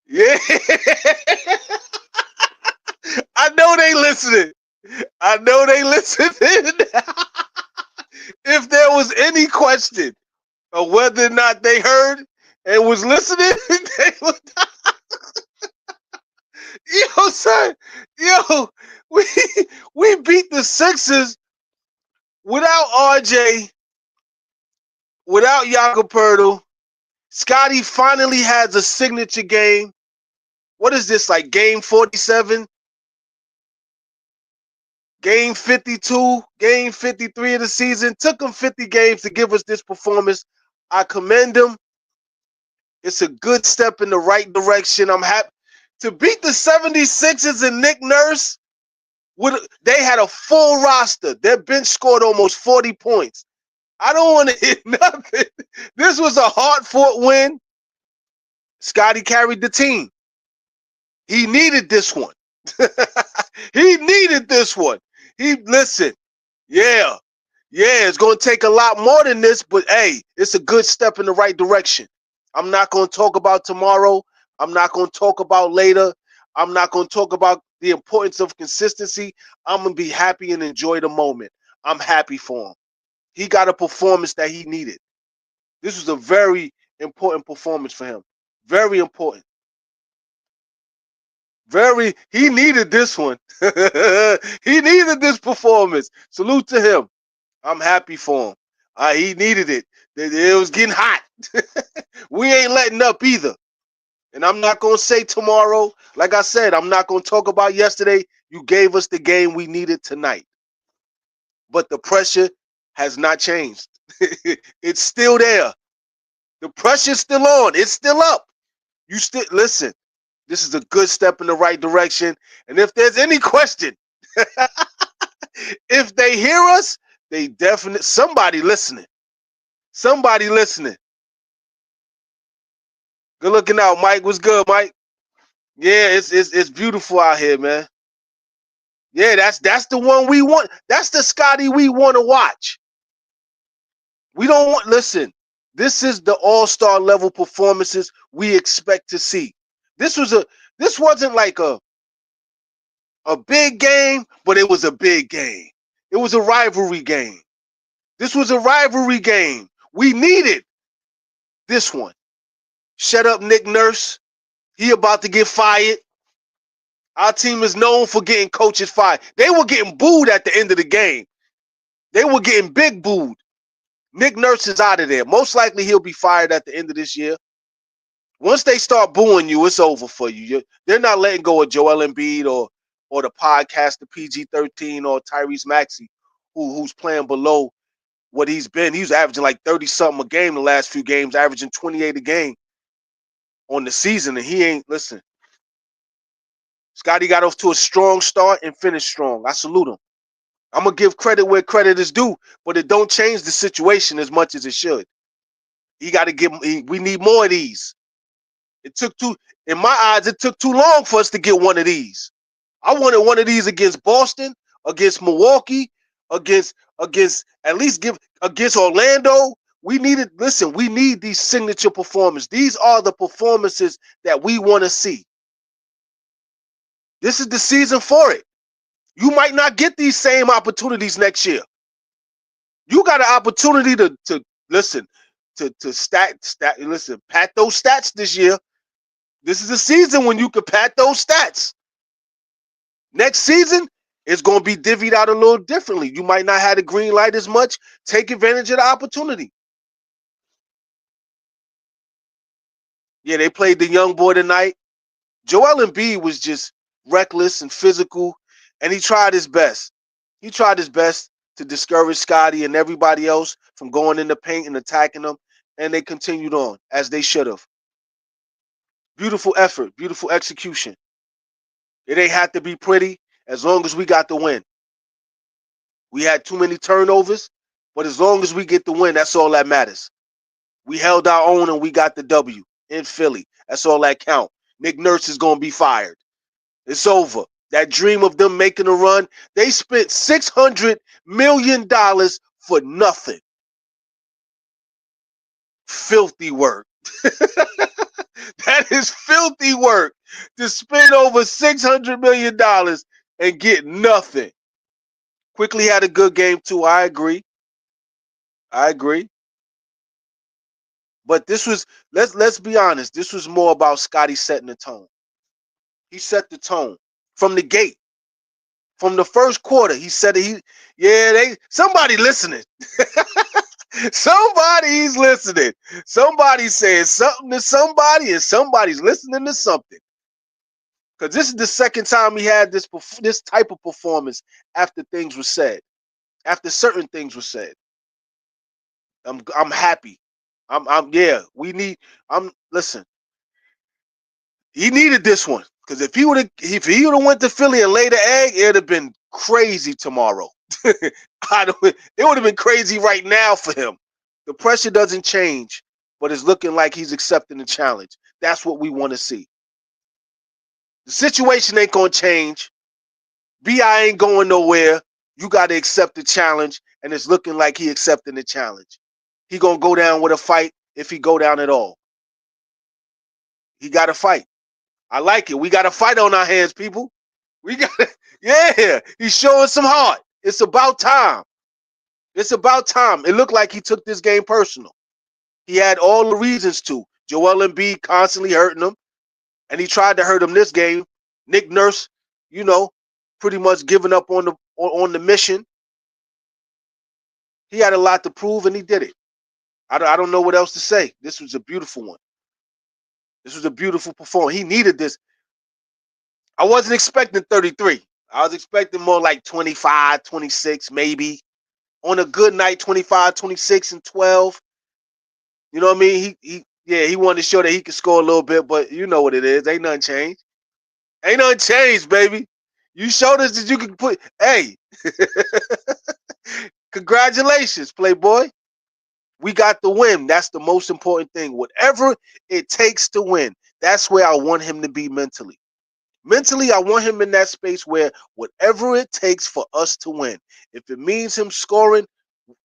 Yeah. I know they listening. I know they listening. If there was any question of whether or not they heard and was listening, they was, yo, son, yo, we we beat the Sixers without RJ, without Jakob. Scottie finally has a signature game. What is this, like game 47? Game 52, game 53 of the season. Took him 50 games to give us this performance. I commend him. It's a good step in the right direction. I'm happy to beat the 76ers and Nick Nurse. They had a full roster. Their bench scored almost 40 points. I don't want to hit nothing. This was a hard-fought win. Scottie carried the team. He needed this one. He needed this one. Listen, yeah, it's going to take a lot more than this, but hey, it's a good step in the right direction. I'm not going to talk about tomorrow. I'm not going to talk about later. I'm not going to talk about the importance of consistency. I'm going to be happy and enjoy the moment. I'm happy for him. He got a performance that he needed. This was a very important performance for him. Very important. He needed this one. He needed this performance. Salute to him. I'm happy for him. He needed it. It was getting hot. We ain't letting up either. And I'm not going to say tomorrow. Like I said, I'm not going to talk about yesterday. You gave us the game we needed tonight. But the pressure has not changed. It's still there. The pressure's still on. It's still up. You still listen. This is a good step in the right direction. And if there's any question, if they hear us, they definitely somebody listening. Somebody listening. Good looking out, Mike. What's good, Mike? Yeah, it's beautiful out here, man. Yeah, that's the one we want. That's the Scottie we want to watch. We don't want listen. This is the all-star level performances we expect to see. This wasn't like a big game, but it was a big game. It was a rivalry game. This was a rivalry game. We needed this one. Shut up, Nick Nurse. He about to get fired. Our team is known for getting coaches fired. They were getting booed at the end of the game. They were getting big booed. Nick Nurse is out of there. Most likely he'll be fired at the end of this year. Once they start booing you, it's over for you. They're not letting go of Joel Embiid or the podcaster PG-13 or Tyrese Maxey, who's playing below what he's been. He's averaging like 30-something a game the last few games, averaging 28 a game on the season, and he ain't, listen. Scottie got off to a strong start and finished strong. I salute him. I'm going to give credit where credit is due, but it don't change the situation as much as it should. We need more of these. In my eyes, it took too long for us to get one of these. I wanted one of these against Boston, against Milwaukee, against against Orlando. We need these signature performances. These are the performances that we want to see. This is the season for it. You might not get these same opportunities next year. You got an opportunity to pat those stats this year. This is a season when you can pat those stats. Next season, it's going to be divvied out a little differently. You might not have the green light as much. Take advantage of the opportunity. Yeah, they played the young boy tonight. Joel Embiid was just reckless and physical, and he tried his best. He tried his best to discourage Scottie and everybody else from going in the paint and attacking them, and they continued on, as they should have. Beautiful effort, beautiful execution. It ain't have to be pretty as long as we got the win. We had too many turnovers, but as long as we get the win, that's all that matters. We held our own and we got the W in Philly. That's all that count. Nick Nurse is going to be fired. It's over. That dream of them making a run, they spent $600 million for nothing. Filthy work. That is filthy work to spend over $600 million and get nothing. Quickly had a good game too. I agree. I agree. But this was let's be honest. This was more about Scottie setting the tone. He set the tone from the gate. From the first quarter, he said somebody listening. Somebody's listening. Somebody saying something to somebody, and somebody's listening to something. Because this is the second time he had this type of performance after things were said. After certain things were said. I'm happy. I'm yeah. We need. Listen. He needed this one because if he would have went to Philly and laid the egg, it'd have been crazy tomorrow. It would have been crazy right now for him. The pressure doesn't change, but it's looking like he's accepting the challenge. That's what we want to see. The situation ain't gonna change. Bi ain't going nowhere. You got to accept the challenge, and it's looking like he accepting the challenge. He gonna go down with a fight if he go down at all. He got to fight. I like it. We got a fight on our hands, people. We got yeah. He's showing some heart. It's about time. It's about time. It looked like he took this game personal. He had all the reasons to. Joel Embiid constantly hurting him, and he tried to hurt him this game. Nick Nurse, pretty much giving up on the mission. He had a lot to prove, and he did it. I don't know what else to say. This was a beautiful one. This was a beautiful performance. He needed this. I wasn't expecting 33. I was expecting more like 25, 26, maybe. On a good night, 25, 26, and 12. You know what I mean? He wanted to show that he could score a little bit, but you know what it is. Ain't nothing changed. Ain't nothing changed, baby. You showed us that you could put, hey, congratulations, Playboy. We got the win. That's the most important thing. Whatever it takes to win, that's where I want him to be mentally. Mentally, I want him in that space where whatever it takes for us to win. If it means him scoring,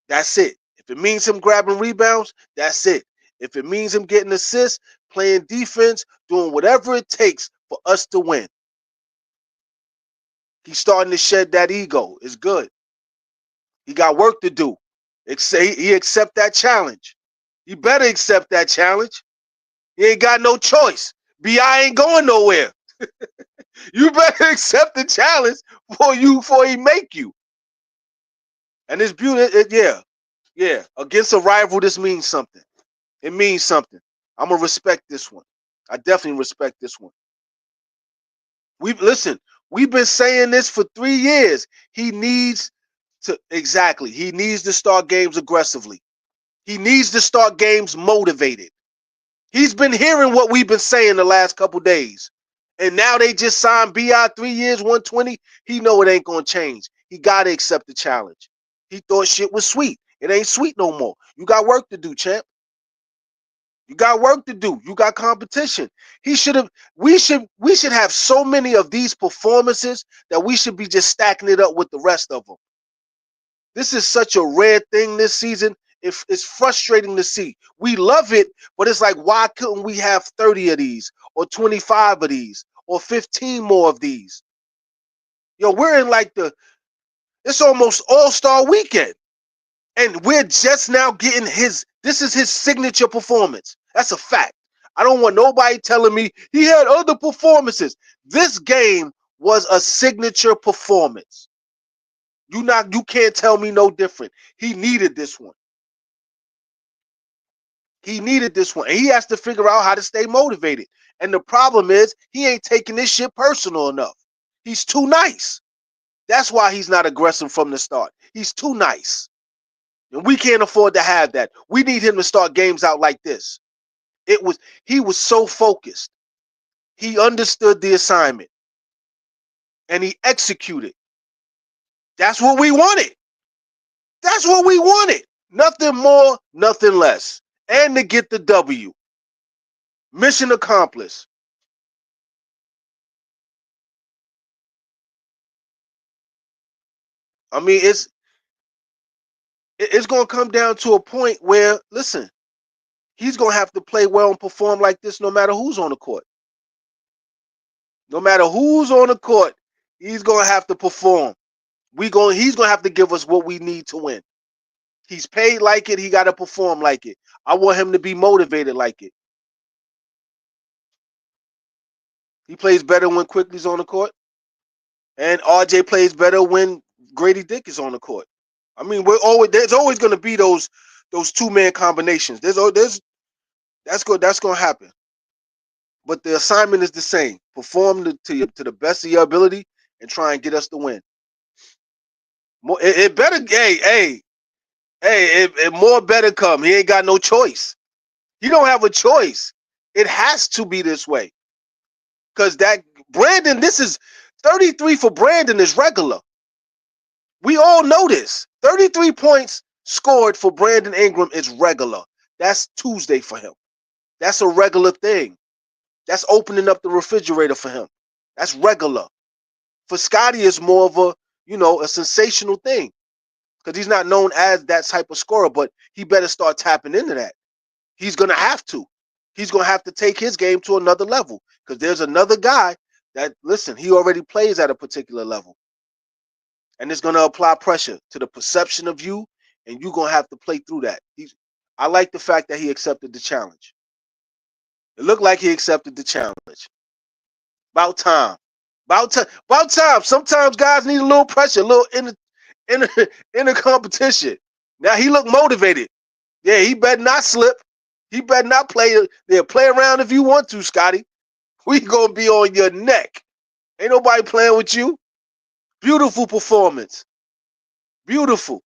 that's it. If it means him grabbing rebounds, that's it. If it means him getting assists, playing defense, doing whatever it takes for us to win. He's starting to shed that ego. It's good. He got work to do. He accept that challenge. You better accept that challenge. He ain't got no choice. Bi ain't going nowhere. You better accept the challenge before he make you. And it's beautiful. Yeah. Against a rival, this means something. It means something. I'm gonna respect this one. I definitely respect this one. We've been saying this for 3 years. He needs to start games aggressively. He needs to start games motivated. He's been hearing what we've been saying the last couple days. And now they just signed Bi 3 years, 120. He know it ain't gonna change. He gotta accept the challenge. He thought shit was sweet. It ain't sweet no more. You got work to do, champ. You got work to do. You got competition. We should have so many of these performances that we should be just stacking it up with the rest of them. This is such a rare thing this season. It's frustrating to see. We love it, but it's like, why couldn't we have 30 of these or 25 of these or 15 more of these? We're in like it's almost all-star weekend. And we're just now getting this is his signature performance. That's a fact. I don't want nobody telling me he had other performances. This game was a signature performance. You can't tell me no different. He needed this one. He needed this one. And he has to figure out how to stay motivated. And the problem is he ain't taking this shit personal enough. He's too nice. That's why he's not aggressive from the start. He's too nice. And we can't afford to have that. We need him to start games out like this. He was so focused. He understood the assignment. And he executed. That's what we wanted. That's what we wanted. Nothing more, nothing less. And to get the W. Mission accomplished. I mean, it's going to come down to a point where, listen, He's going to have to play well and perform like this no matter who's on the court. No matter who's on the court, he's going to have to perform. He's going to have to give us what we need to win. He's paid like it. He got to perform like it. I want him to be motivated like it. He plays better when Quickly's on the court. And RJ plays better when Grady Dick is on the court. I mean, there's always going to be those two-man combinations. That's going to happen. But the assignment is the same. Perform to the best of your ability and try and get us to win. It better, more better come. He ain't got no choice. He don't have a choice. It has to be this way. Because Brandon, this is 33 for Brandon is regular. We all know this. 33 points scored for Brandon Ingram is regular. That's Tuesday for him. That's a regular thing. That's opening up the refrigerator for him. That's regular. For Scottie, it's more of a sensational thing. Because he's not known as that type of scorer, but he better start tapping into that. He's going to have to. He's going to have to take his game to another level. Because there's another guy that, listen, he already plays at a particular level. And it's going to apply pressure to the perception of you, and you're going to have to play through that. I like the fact that he accepted the challenge. It looked like he accepted the challenge. About time. About time. Sometimes guys need a little pressure, a little inner competition. Now he looked motivated. Yeah, he better not slip. He better not play around if you want to, Scottie. We gonna be on your neck. Ain't nobody playing with you. Beautiful performance. Beautiful.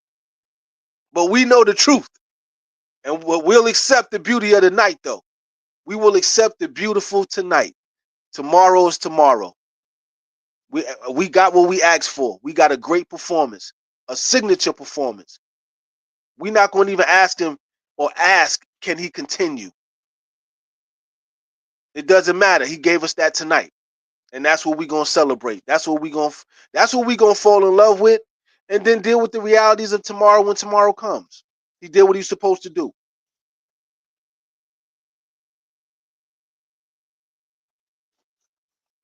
But we know the truth. And we'll accept the beauty of the night, though. We will accept the beautiful tonight. Tomorrow is tomorrow. We got what we asked for. We got a great performance, a signature performance. We're not going to even ask him or ask, can he continue? It doesn't matter. He gave us that tonight. And that's what we're going to celebrate. That's what we're going to fall in love with and then deal with the realities of tomorrow when tomorrow comes. He did what he's supposed to do.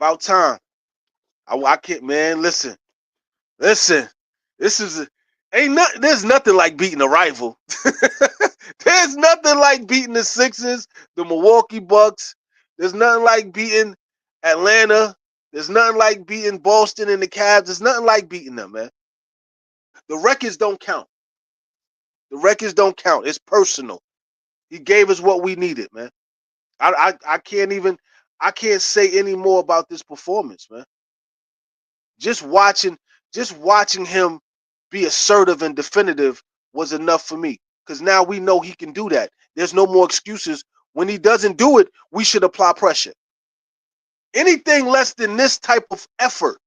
About time. I can't, man, listen. This is there's nothing like beating a rival. There's nothing like beating the Sixers, the Milwaukee Bucks. There's nothing like beating Atlanta. There's nothing like beating Boston and the Cavs. There's nothing like beating them, man. The records don't count. The records don't count. It's personal. He gave us what we needed, man. I can't say any more about this performance, man. Just watching him be assertive and definitive was enough for me. Because now we know he can do that. There's no more excuses. When he doesn't do it, we should apply pressure. Anything less than this type of effort,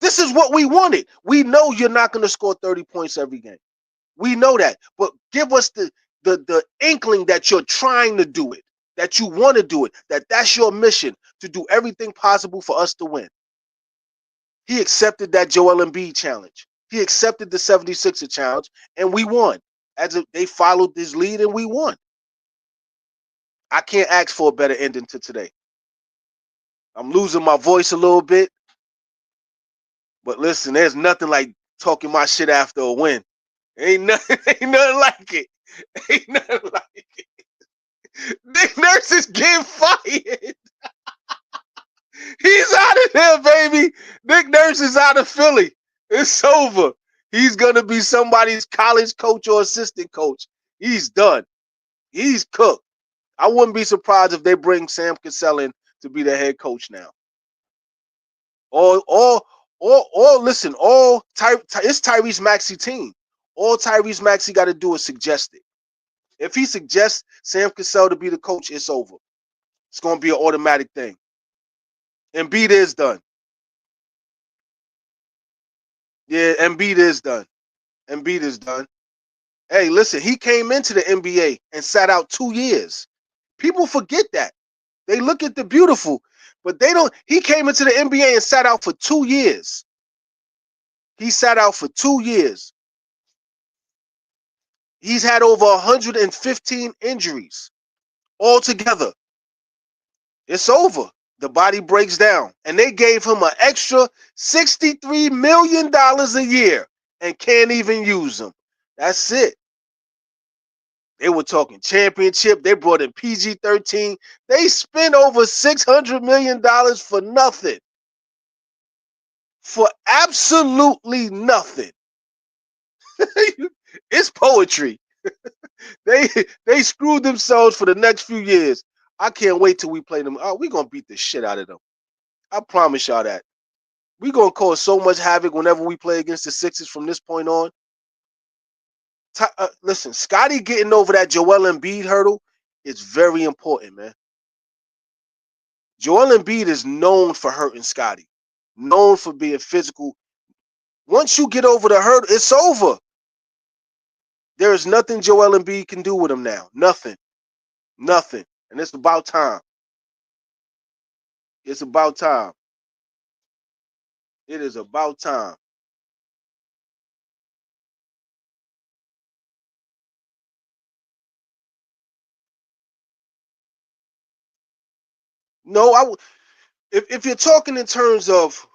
this is what we wanted. We know you're not going to score 30 points every game. We know that. But give us the inkling that you're trying to do it, that you want to do it, that's your mission, to do everything possible for us to win. He accepted that Joel Embiid challenge. He accepted the 76er challenge, and we won. They followed his lead, and we won. I can't ask for a better ending to today. I'm losing my voice a little bit, but listen, there's nothing like talking my shit after a win. Ain't nothing like it. Ain't nothing like it. Nick Nurse is getting fired. He's out of there, baby. Nick Nurse is out of Philly. It's over. He's going to be somebody's college coach or assistant coach. He's done. He's cooked. I wouldn't be surprised if they bring Sam Cassell in to be the head coach now. Listen, it's Tyrese Maxey team. All Tyrese Maxey got to do is suggest it. If he suggests Sam Cassell to be the coach, it's over. It's going to be an automatic thing. Embiid is done. Yeah, Embiid is done. Embiid is done. Hey, listen, he came into the NBA and sat out 2 years. People forget that. They look at the beautiful, but they don't. He came into the NBA and sat out for 2 years. He sat out for 2 years. He's had over 115 injuries. altogether. It's over. The body breaks down. And they gave him an extra $63 million a year and can't even use him. That's it. They were talking championship. They brought in PG-13. They spent over $600 million for nothing. For absolutely nothing. It's poetry. They they screwed themselves for the next few years. I can't wait till we play them. Oh, we're going to beat the shit out of them. I promise y'all that. We're going to cause so much havoc whenever we play against the Sixers from this point on. Listen, Scottie getting over that Joel Embiid hurdle is very important, man. Joel Embiid is known for hurting Scottie, known for being physical. Once you get over the hurdle, it's over. There is nothing Joel Embiid can do with him now. Nothing. Nothing. And it's about time. It's about time. It is about time. No, if you're talking in terms of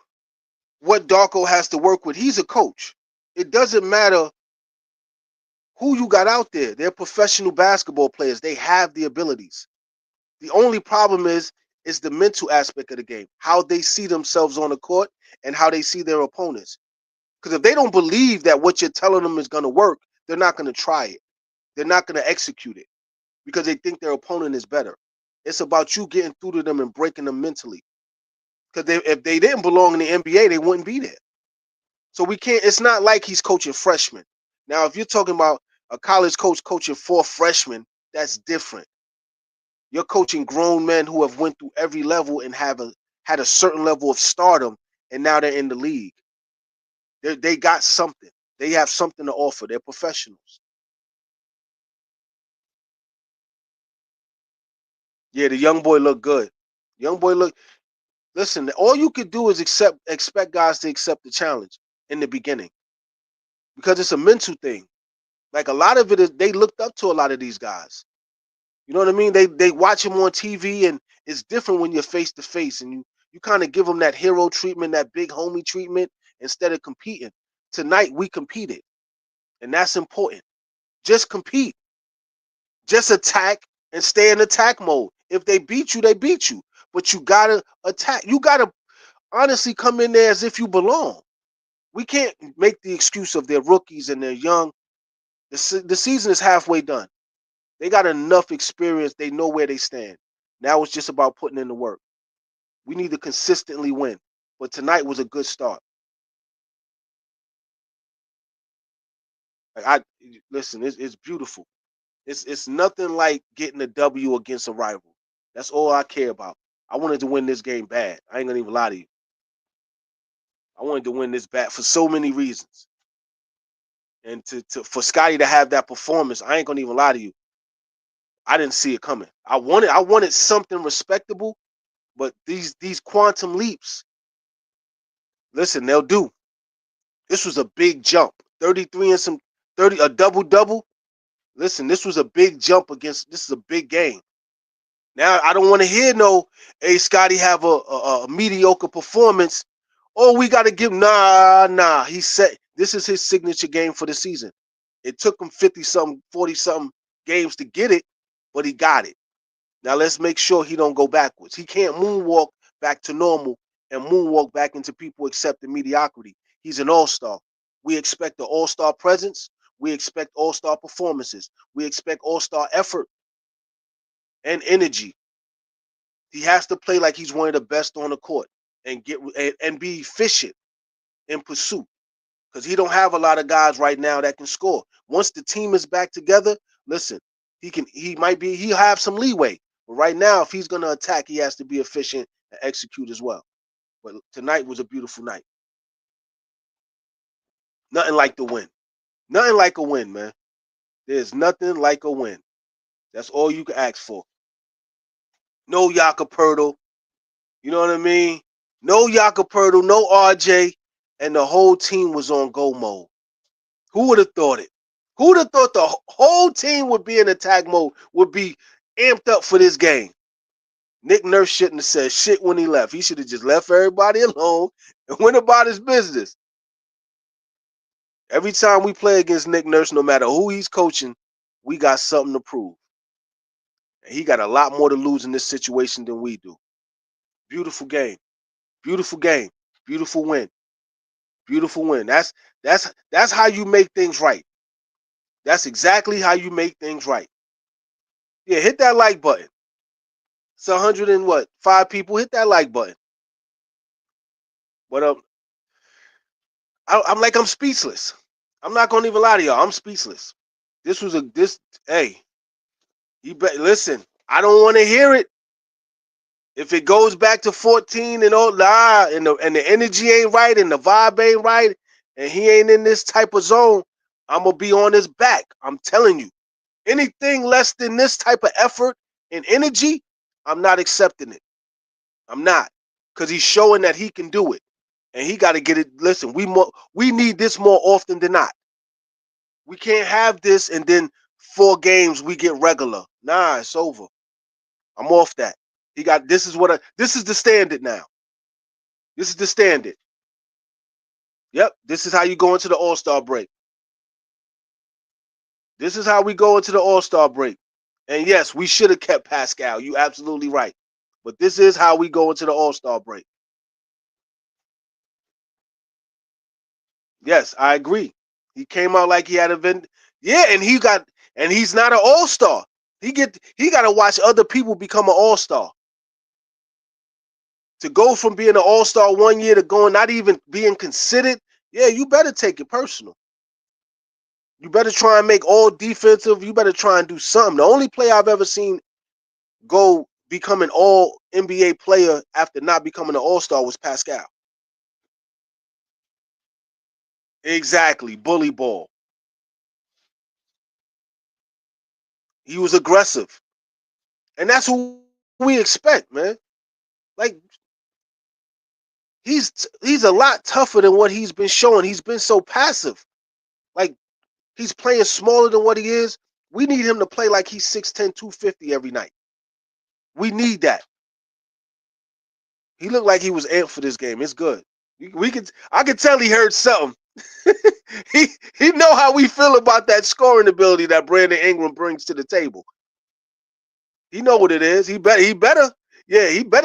what Darko has to work with, he's a coach. It doesn't matter who you got out there. They're professional basketball players. They have the abilities. The only problem is the mental aspect of the game, how they see themselves on the court and how they see their opponents. Because if they don't believe that what you're telling them is going to work, they're not going to try it. They're not going to execute it because they think their opponent is better. It's about you getting through to them and breaking them mentally. Because if they didn't belong in the NBA, they wouldn't be there. So we can't. It's not like he's coaching freshmen. Now, if you're talking about a college coach coaching 4 freshmen, that's different. You're coaching grown men who have went through every level and had a certain level of stardom, and now they're in the league. They got something. They have something to offer. They're professionals. Yeah, the young boy looked good. Young boy look. Listen, all you could do is expect guys to accept the challenge in the beginning because it's a mental thing. Like a lot of it is they looked up to a lot of these guys. You know what I mean? They watch him on TV, and it's different when you're face to face, and you kind of give them that hero treatment, that big homie treatment instead of competing. Tonight we competed, and that's important. Just compete, just attack, and stay in attack mode. If they beat you, they beat you, but you gotta attack. You gotta honestly come in there as if you belong. We can't make the excuse of they're rookies and they're young. The season is halfway done. They got enough experience. They know where they stand. Now it's just about putting in the work. We need to consistently win. But tonight was a good start. Like listen, it's beautiful. It's nothing like getting a W against a rival. That's all I care about. I wanted to win this game bad. I ain't gonna even lie to you. I wanted to win this bad for so many reasons. And for Scottie to have that performance, I ain't gonna even lie to you. I didn't see it coming. I wanted something respectable, but these quantum leaps, listen, they'll do. This was a big jump. 33 and some 30, a double-double. Listen, this was a big jump this is a big game. Now, I don't want to hear no, hey, Scottie have a mediocre performance. Oh, we got to give, nah. He said this is his signature game for the season. It took him 50-something, 40-something games to get it, but he got it. Now, let's make sure he don't go backwards. He can't moonwalk back to normal and moonwalk back into people accepting mediocrity. He's an all-star. We expect the all-star presence. We expect all-star performances. We expect all-star effort and energy. He has to play like he's one of the best on the court and and be efficient in pursuit because he don't have a lot of guys right now that can score. Once the team is back together, listen, he'll have some leeway. But right now, if he's gonna attack, he has to be efficient and execute as well. But tonight was a beautiful night. Nothing like the win. Nothing like a win, man. There's nothing like a win. That's all you can ask for. No Yakapurtle. You know what I mean? No Yakapurtle, no RJ, and the whole team was on go mode. Who would have thought it? Who would have thought the whole team would be in attack mode, would be amped up for this game. Nick Nurse shouldn't have said shit when he left. He should have just left everybody alone and went about his business. Every time we play against Nick Nurse, no matter who he's coaching, we got something to prove. And he got a lot more to lose in this situation than we do. Beautiful game. Beautiful game. Beautiful win. Beautiful win. That's how you make things right. That's exactly how you make things right. Yeah, hit that like button. It's 100 and what? 5 people. Hit that like button. But I'm speechless. I'm not gonna even lie to y'all. I'm speechless. Hey, you bet. Listen, I don't want to hear it. If it goes back to 14 and all, and the energy ain't right and the vibe ain't right, and he ain't in this type of zone, I'm gonna be on his back. I'm telling you, anything less than this type of effort and energy, I'm not accepting it. I'm not, because he's showing that he can do it, and he got to get it. Listen, we need this more often than not. We can't have this and then 4 games we get regular. Nah, it's over. I'm off that. This is the standard now. This is the standard. Yep, this is how you go into the All-Star break. This is how we go into the All-Star break. And yes, we should have kept Pascal. You absolutely right. But this is how we go into the All-Star break. Yes, I agree. He came out like he had a vent. Yeah, and he's not an All-Star. He got to watch other people become an All-Star. To go from being an All-Star 1 year to going not even being considered, yeah, you better take it personal. You better try and make all defensive. You better try and do something. The only player I've ever seen go become an all NBA player after not becoming an All-Star was Pascal. Exactly. Bully ball. He was aggressive. And that's who we expect, man. Like, he's a lot tougher than what he's been showing. He's been so passive. Like, he's playing smaller than what he is. We need him to play like he's 6'10", 250 every night. We need that. He looked like he was amped for this game. It's good. I could tell he heard something. he know how we feel about that scoring ability that Brandon Ingram brings to the table. He know what it is. He better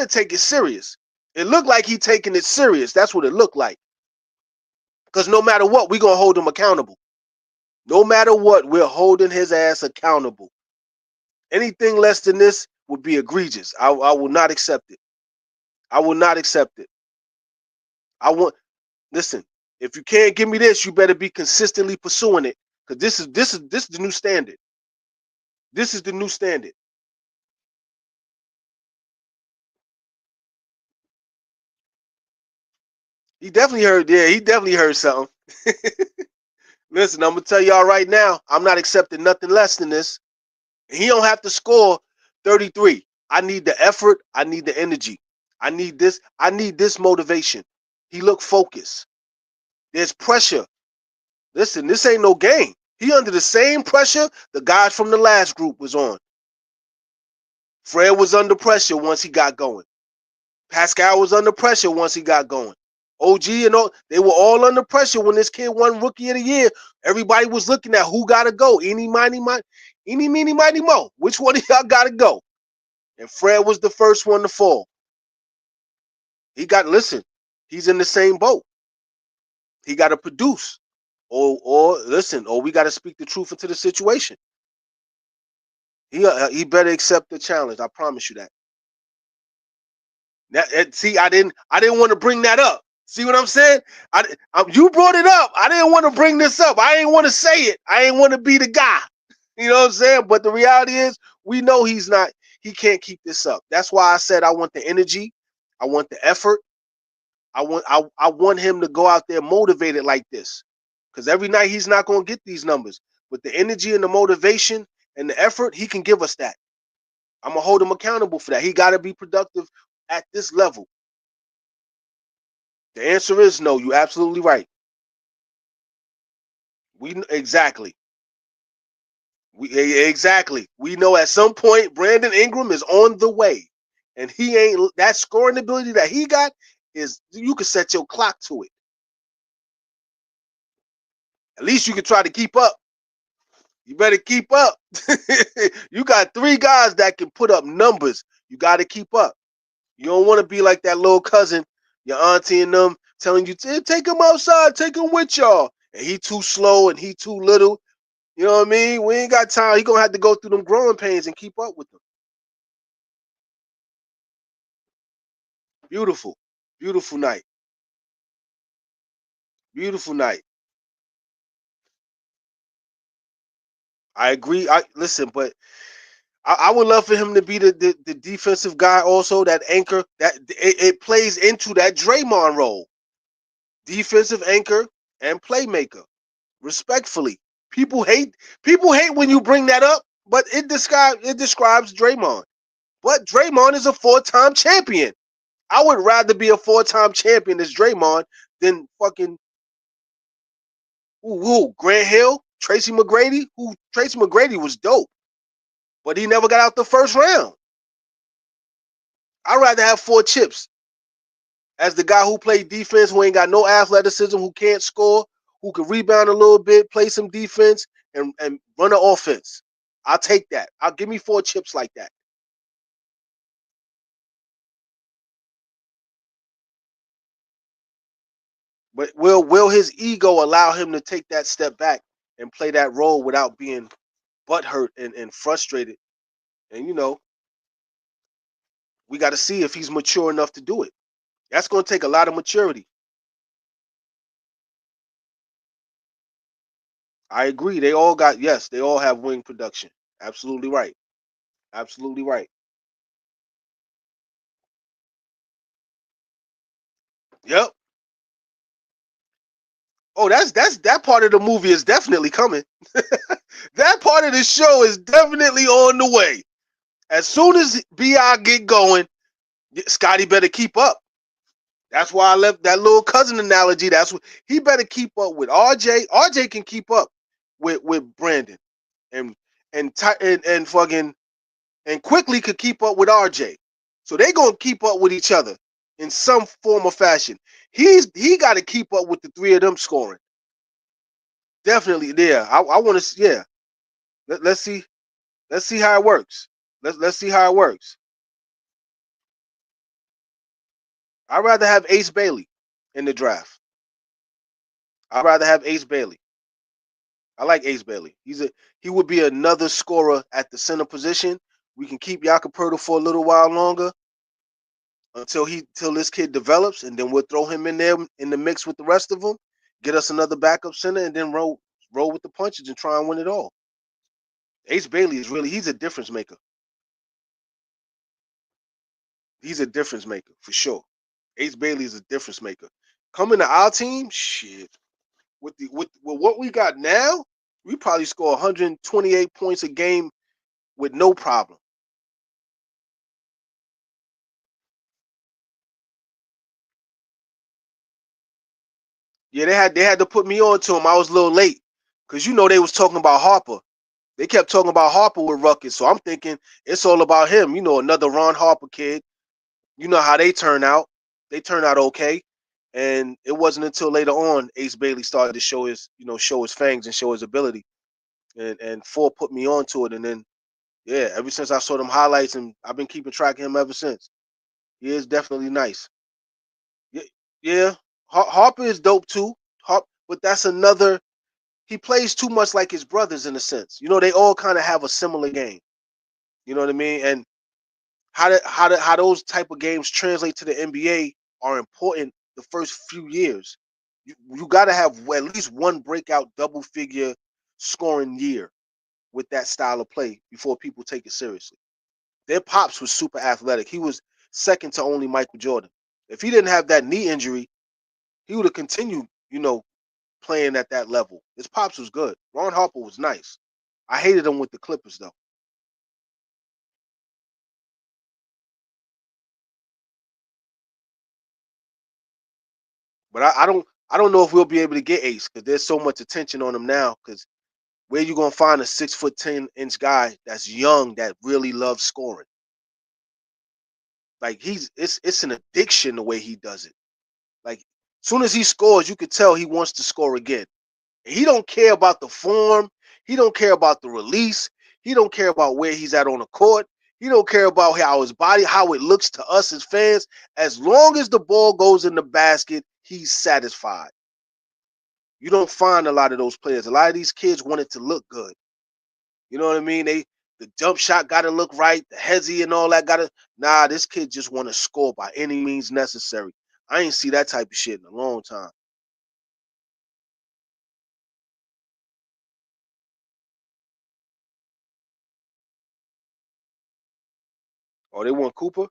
take it serious. It looked like he taking it serious. That's what it looked like. Because no matter what, we're gonna hold him accountable. No matter what, we're holding his ass accountable. Anything less than this would be egregious. I will not accept it. I will not accept it. Listen, if you can't give me this, you better be consistently pursuing it. Because this is the new standard. This is the new standard. He definitely heard something. Listen, I'm gonna tell y'all right now, I'm not accepting nothing less than this. He don't have to score 33. I need the effort. I need the energy. I need this. I need this motivation. He looked focused. There's pressure. Listen, this ain't no game. He under the same pressure the guys from the last group was on. Fred was under pressure once he got going. Pascal was under pressure once he got going. OG and all, they were all under pressure when this kid won Rookie of the Year. Everybody was looking at who got to go. Eeny, meeny, miny, mo. Which one of y'all got to go? And Fred was the first one to fall. Listen, he's in the same boat. He got to produce. Or listen, or we got to speak the truth into the situation. He better accept the challenge. I promise you that. See, I didn't want to bring that up. See what I'm saying? You brought it up. I didn't want to bring this up. I didn't want to say it. I didn't want to be the guy. You know what I'm saying? But the reality is, we know he's not. He can't keep this up. That's why I said I want the energy. I want the effort. I want him to go out there motivated like this. Because every night he's not going to get these numbers. But the energy and the motivation and the effort, he can give us that. I'm going to hold him accountable for that. He got to be productive at this level. The answer is no. You're absolutely right. Exactly. Exactly. We know at some point Brandon Ingram is on the way, and he ain't that scoring ability that he got is you can set your clock to it. At least you can try to keep up. You better keep up. You got three guys that can put up numbers. You got to keep up. You don't want to be like that little cousin, your auntie and them telling you, take him outside, take him with y'all. And he too slow and he too little. You know what I mean? We ain't got time. He going to have to go through them growing pains and keep up with them. Beautiful. Beautiful night. Beautiful night. I agree. Listen, but I would love for him to be the defensive guy also, that anchor. That it plays into that Draymond role. Defensive anchor and playmaker. Respectfully. People hate when you bring that up, but it describes Draymond. But Draymond is a four-time champion. I would rather be a four-time champion as Draymond than fucking Grant Hill, Tracy McGrady. Tracy McGrady was dope, but he never got out the first round. I'd rather have four chips as the guy who played defense, who ain't got no athleticism, who can't score, who can rebound a little bit, play some defense, and run an offense. I'll take that. I'll give me four chips like that. But will his ego allow him to take that step back and play that role without being butthurt and frustrated? And we got to see if he's mature enough to do it. That's going to take a lot of maturity. I agree. They all have wing production. Absolutely right. Absolutely right. Yep. Oh, that part of the movie is definitely coming. That part of the show is definitely on the way. As soon as BI get going, Scottie better keep up. That's why I left that little cousin analogy. That's what he better keep up with RJ. RJ can keep up with Brandon and and fucking and quickly could keep up with RJ. So they gonna keep up with each other in some form or fashion. He got to keep up with the three of them scoring. Definitely, yeah. I want to, yeah. Let's see. Let's see how it works. Let's see how it works. I'd rather have Ace Bailey in the draft. I'd rather have Ace Bailey. I like Ace Bailey. He would be another scorer at the center position. We can keep Jakob Poeltl for a little while longer until this kid develops, and then we'll throw him in there in the mix with the rest of them. Get us another backup center, and then roll with the punches and try and win it all. Ace Bailey he's a difference maker. He's a difference maker for sure. Ace Bailey is a difference maker. Coming to our team, shit. With what we got now, we probably score 128 points a game with no problem. Yeah, they had to put me on to him. I was a little late because they was talking about Harper. They kept talking about Harper with Ruckus, so I'm thinking it's all about him. Another Ron Harper kid. You know how they turn out. They turn out okay. And it wasn't until later on Ace Bailey started to show his fangs and show his ability. And Four put me on to it. And then, yeah, ever since I saw them highlights, and I've been keeping track of him ever since. He is definitely nice. Yeah, yeah. Harper is dope too. But that's another. He plays too much like his brothers in a sense. They all kind of have a similar game. You know what I mean? And how those type of games translate to the NBA are important the first few years. You got to have at least one breakout double figure scoring year with that style of play before people take it seriously. Their pops was super athletic. He was second to only Michael Jordan. If he didn't have that knee injury, he would have continued, playing at that level. His pops was good. Ron Harper was nice. I hated him with the Clippers though. But I don't know if we'll be able to get Ace because there's so much attention on him now because Where you gonna find a 6'10" guy that's young that really loves scoring? Like it's an addiction the way he does it. Like soon as he scores, you could tell he wants to score again. He don't care about the form. He don't care about the release. He don't care about where he's at on the court. He don't care about how his body, how it looks to us as fans. As long as the ball goes in the basket, he's satisfied. You don't find a lot of those players. A lot of these kids want it to look good. You know what I mean? The jump shot got to look right, the hezzy and all that got to. Nah, this kid just want to score by any means necessary. I ain't see that type of shit in a long time. Oh, they want Cooper?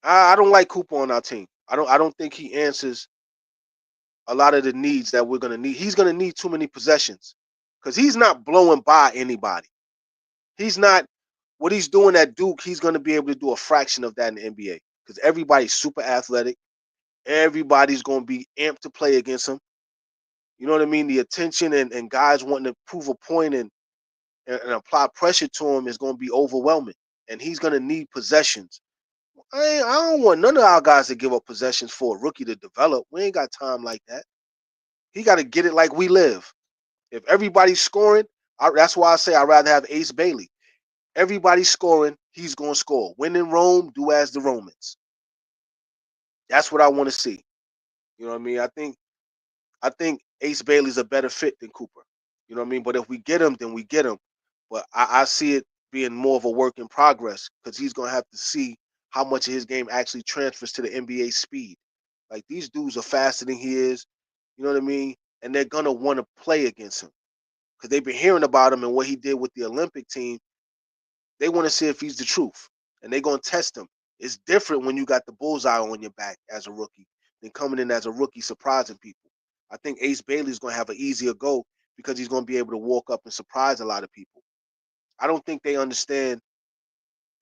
I don't like Cooper on our team. I don't think he answers a lot of the needs that we're gonna need. He's gonna need too many possessions because he's not blowing by anybody. He's not what he's doing at Duke. He's gonna be able to do a fraction of that in the NBA because everybody's super athletic. Everybody's gonna be amped to play against him. You know what I mean? The attention and guys wanting to prove a point and apply pressure to him is gonna be overwhelming. And he's gonna need possessions. I don't want none of our guys to give up possessions for a rookie to develop. We ain't got time like that. He got to get it like we live. If everybody's scoring, that's why I say I'd rather have Ace Bailey. Everybody's scoring, he's going to score. When in Rome, do as the Romans. That's what I want to see. You know what I mean? I think Ace Bailey's a better fit than Cooper. You know what I mean? But if we get him, then we get him. But I see it being more of a work in progress because he's gonna have to see how much of his game actually transfers to the NBA speed. Like these dudes are faster than he is. You know what I mean? And they're gonna want to play against him because they've been hearing about him and what he did with the Olympic team. They want to see if he's the truth, and they're gonna test him. It's different when you got the bullseye on your back as a rookie than coming in as a rookie surprising people. I think Ace Bailey's gonna have an easier go because he's gonna be able to walk up and surprise a lot of people. I don't think they understand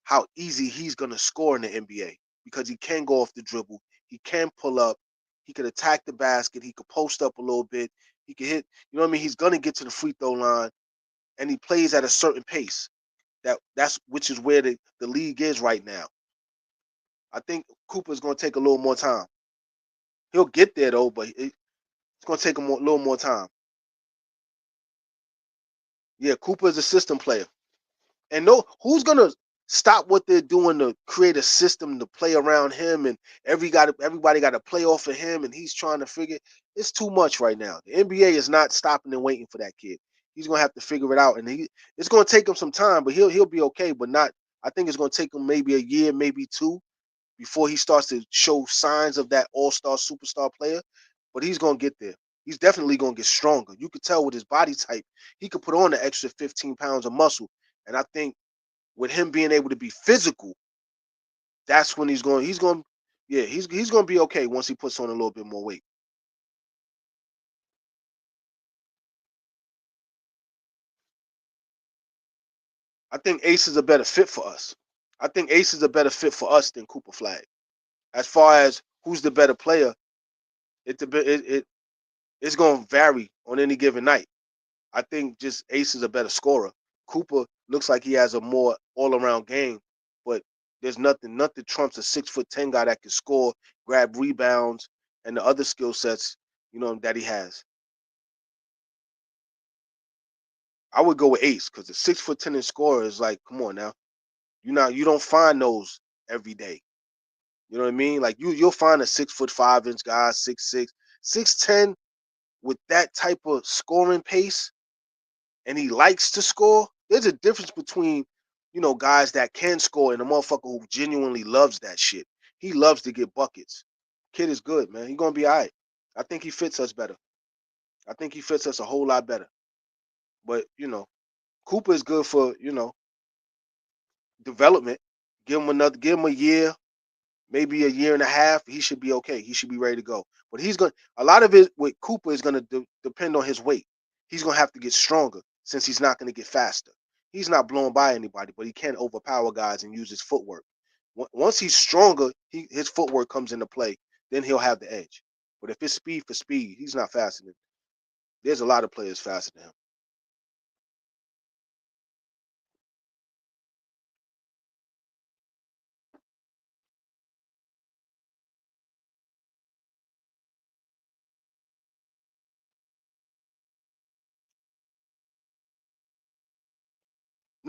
how easy he's gonna score in the NBA because he can go off the dribble, he can pull up, he could attack the basket, he could post up a little bit, he could hit. You know what I mean? He's gonna get to the free throw line, and he plays at a certain pace. That's which is where the league is right now. I think Cooper's gonna take a little more time. He'll get there though, but it's gonna take him a little more time. Yeah, Cooper is a system player. And no, who's gonna stop what they're doing to create a system to play around him and everybody got to play off of him and he's trying to figure it's too much right now. The NBA is not stopping and waiting for that kid. He's gonna have to figure it out and it's gonna take him some time, but he'll be okay. But not I think it's gonna take him maybe a year, maybe two, before he starts to show signs of that all-star superstar player. But he's gonna get there. He's definitely gonna get stronger. You could tell with his body type, he could put on an extra 15 pounds of muscle. And I think with him being able to be physical, that's when he's going to be okay once he puts on a little bit more weight. I think Ace is a better fit for us. I think Ace is a better fit for us than Cooper Flag. As far as who's the better player, it's going to vary on any given night. I think just Ace is a better scorer. Cooper looks like he has a more all around game, but there's nothing trumps a 6'10" guy that can score, grab rebounds, and the other skill sets, that he has. I would go with Ace because the 6'10" scorer is like, come on now, you don't find those every day. You know what I mean? Like you'll find a 6'5" guy, 6'6", 6'10" with that type of scoring pace and he likes to score, there's a difference between, guys that can score and a motherfucker who genuinely loves that shit. He loves to get buckets. Kid is good, man. He's gonna be all right. I think he fits us better. I think he fits us a whole lot better. But, Cooper is good for, development. Give him a year, maybe a year and a half. He should be okay. He should be ready to go. But a lot of it with Cooper is gonna depend on his weight. He's gonna have to get stronger since he's not gonna get faster. He's not blown by anybody, but he can overpower guys and use his footwork. Once he's stronger, his footwork comes into play. Then he'll have the edge. But if it's speed for speed, he's not faster than. There's a lot of players faster than him.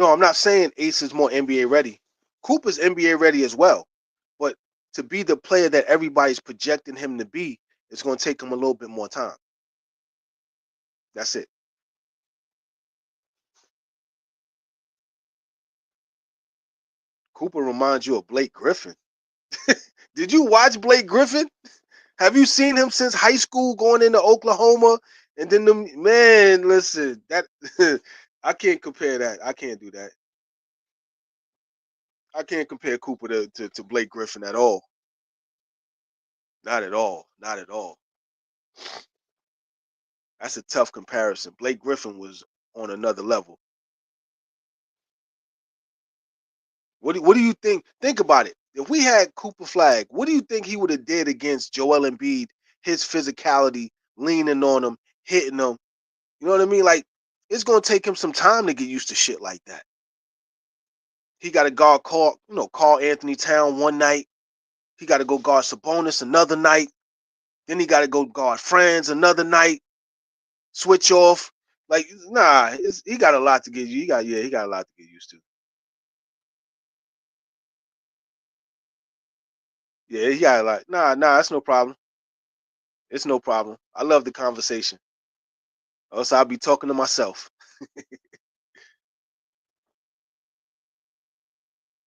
No, I'm not saying Ace is more NBA ready. Cooper's NBA ready as well. But to be the player that everybody's projecting him to be, it's going to take him a little bit more time. That's it. Cooper reminds you of Blake Griffin. Did you watch Blake Griffin? Have you seen him since high school going into Oklahoma? And then the man, listen, that I can't compare that. I can't do that. I can't compare Cooper to Blake Griffin at all. Not at all. Not at all. That's a tough comparison. Blake Griffin was on another level. What do you think? Think about it. If we had Cooper Flag, what do you think he would have did against Joel Embiid? His physicality, leaning on him, hitting him. You know what I mean? Like, it's gonna take him some time to get used to shit like that. He got to guard call Anthony Town one night. He got to go guard Sabonis another night. Then he got to go guard Franz another night. Switch off. Like, nah, he got a lot to get you. He got a lot to get used to. Yeah, he got a lot. Nah, it's no problem. It's no problem. I love the conversation. Else I'll be talking to myself.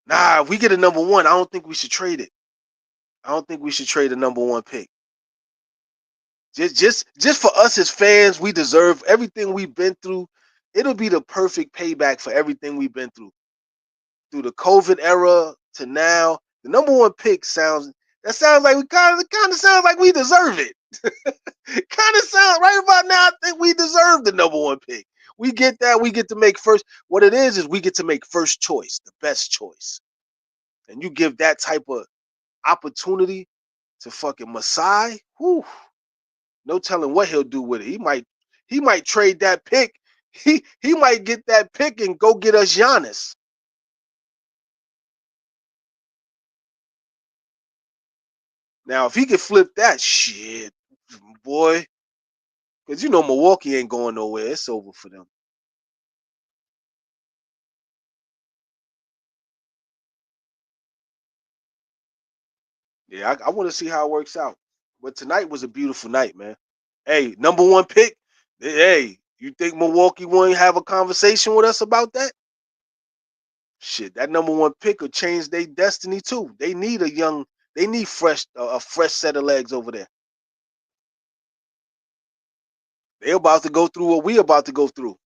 Nah, if we get a number one, I don't think we should trade it. I don't think we should trade a number one pick. Just for us as fans, we deserve everything we've been through. It'll be the perfect payback for everything we've been through the COVID era to now. The number one pick sounds like we kind of sounds like we deserve it. Kind of sounds right about now. I think we deserve the number one pick. We get that. We get to make first. What it is we get to make first choice, the best choice, and you give that type of opportunity to fucking Masai. Whew, no telling what he'll do with it. He might trade that pick. He might get that pick and go get us Giannis. Now, if he could flip that shit, boy, because you know Milwaukee ain't going nowhere. It's over for them. Yeah, I want to see how it works out. But tonight was a beautiful night, man. Hey, number one pick. Hey, you think Milwaukee won't have a conversation with us about that? Shit, that number one pick will change their destiny too. They need a fresh set of legs over there. They're about to go through what we about to go through,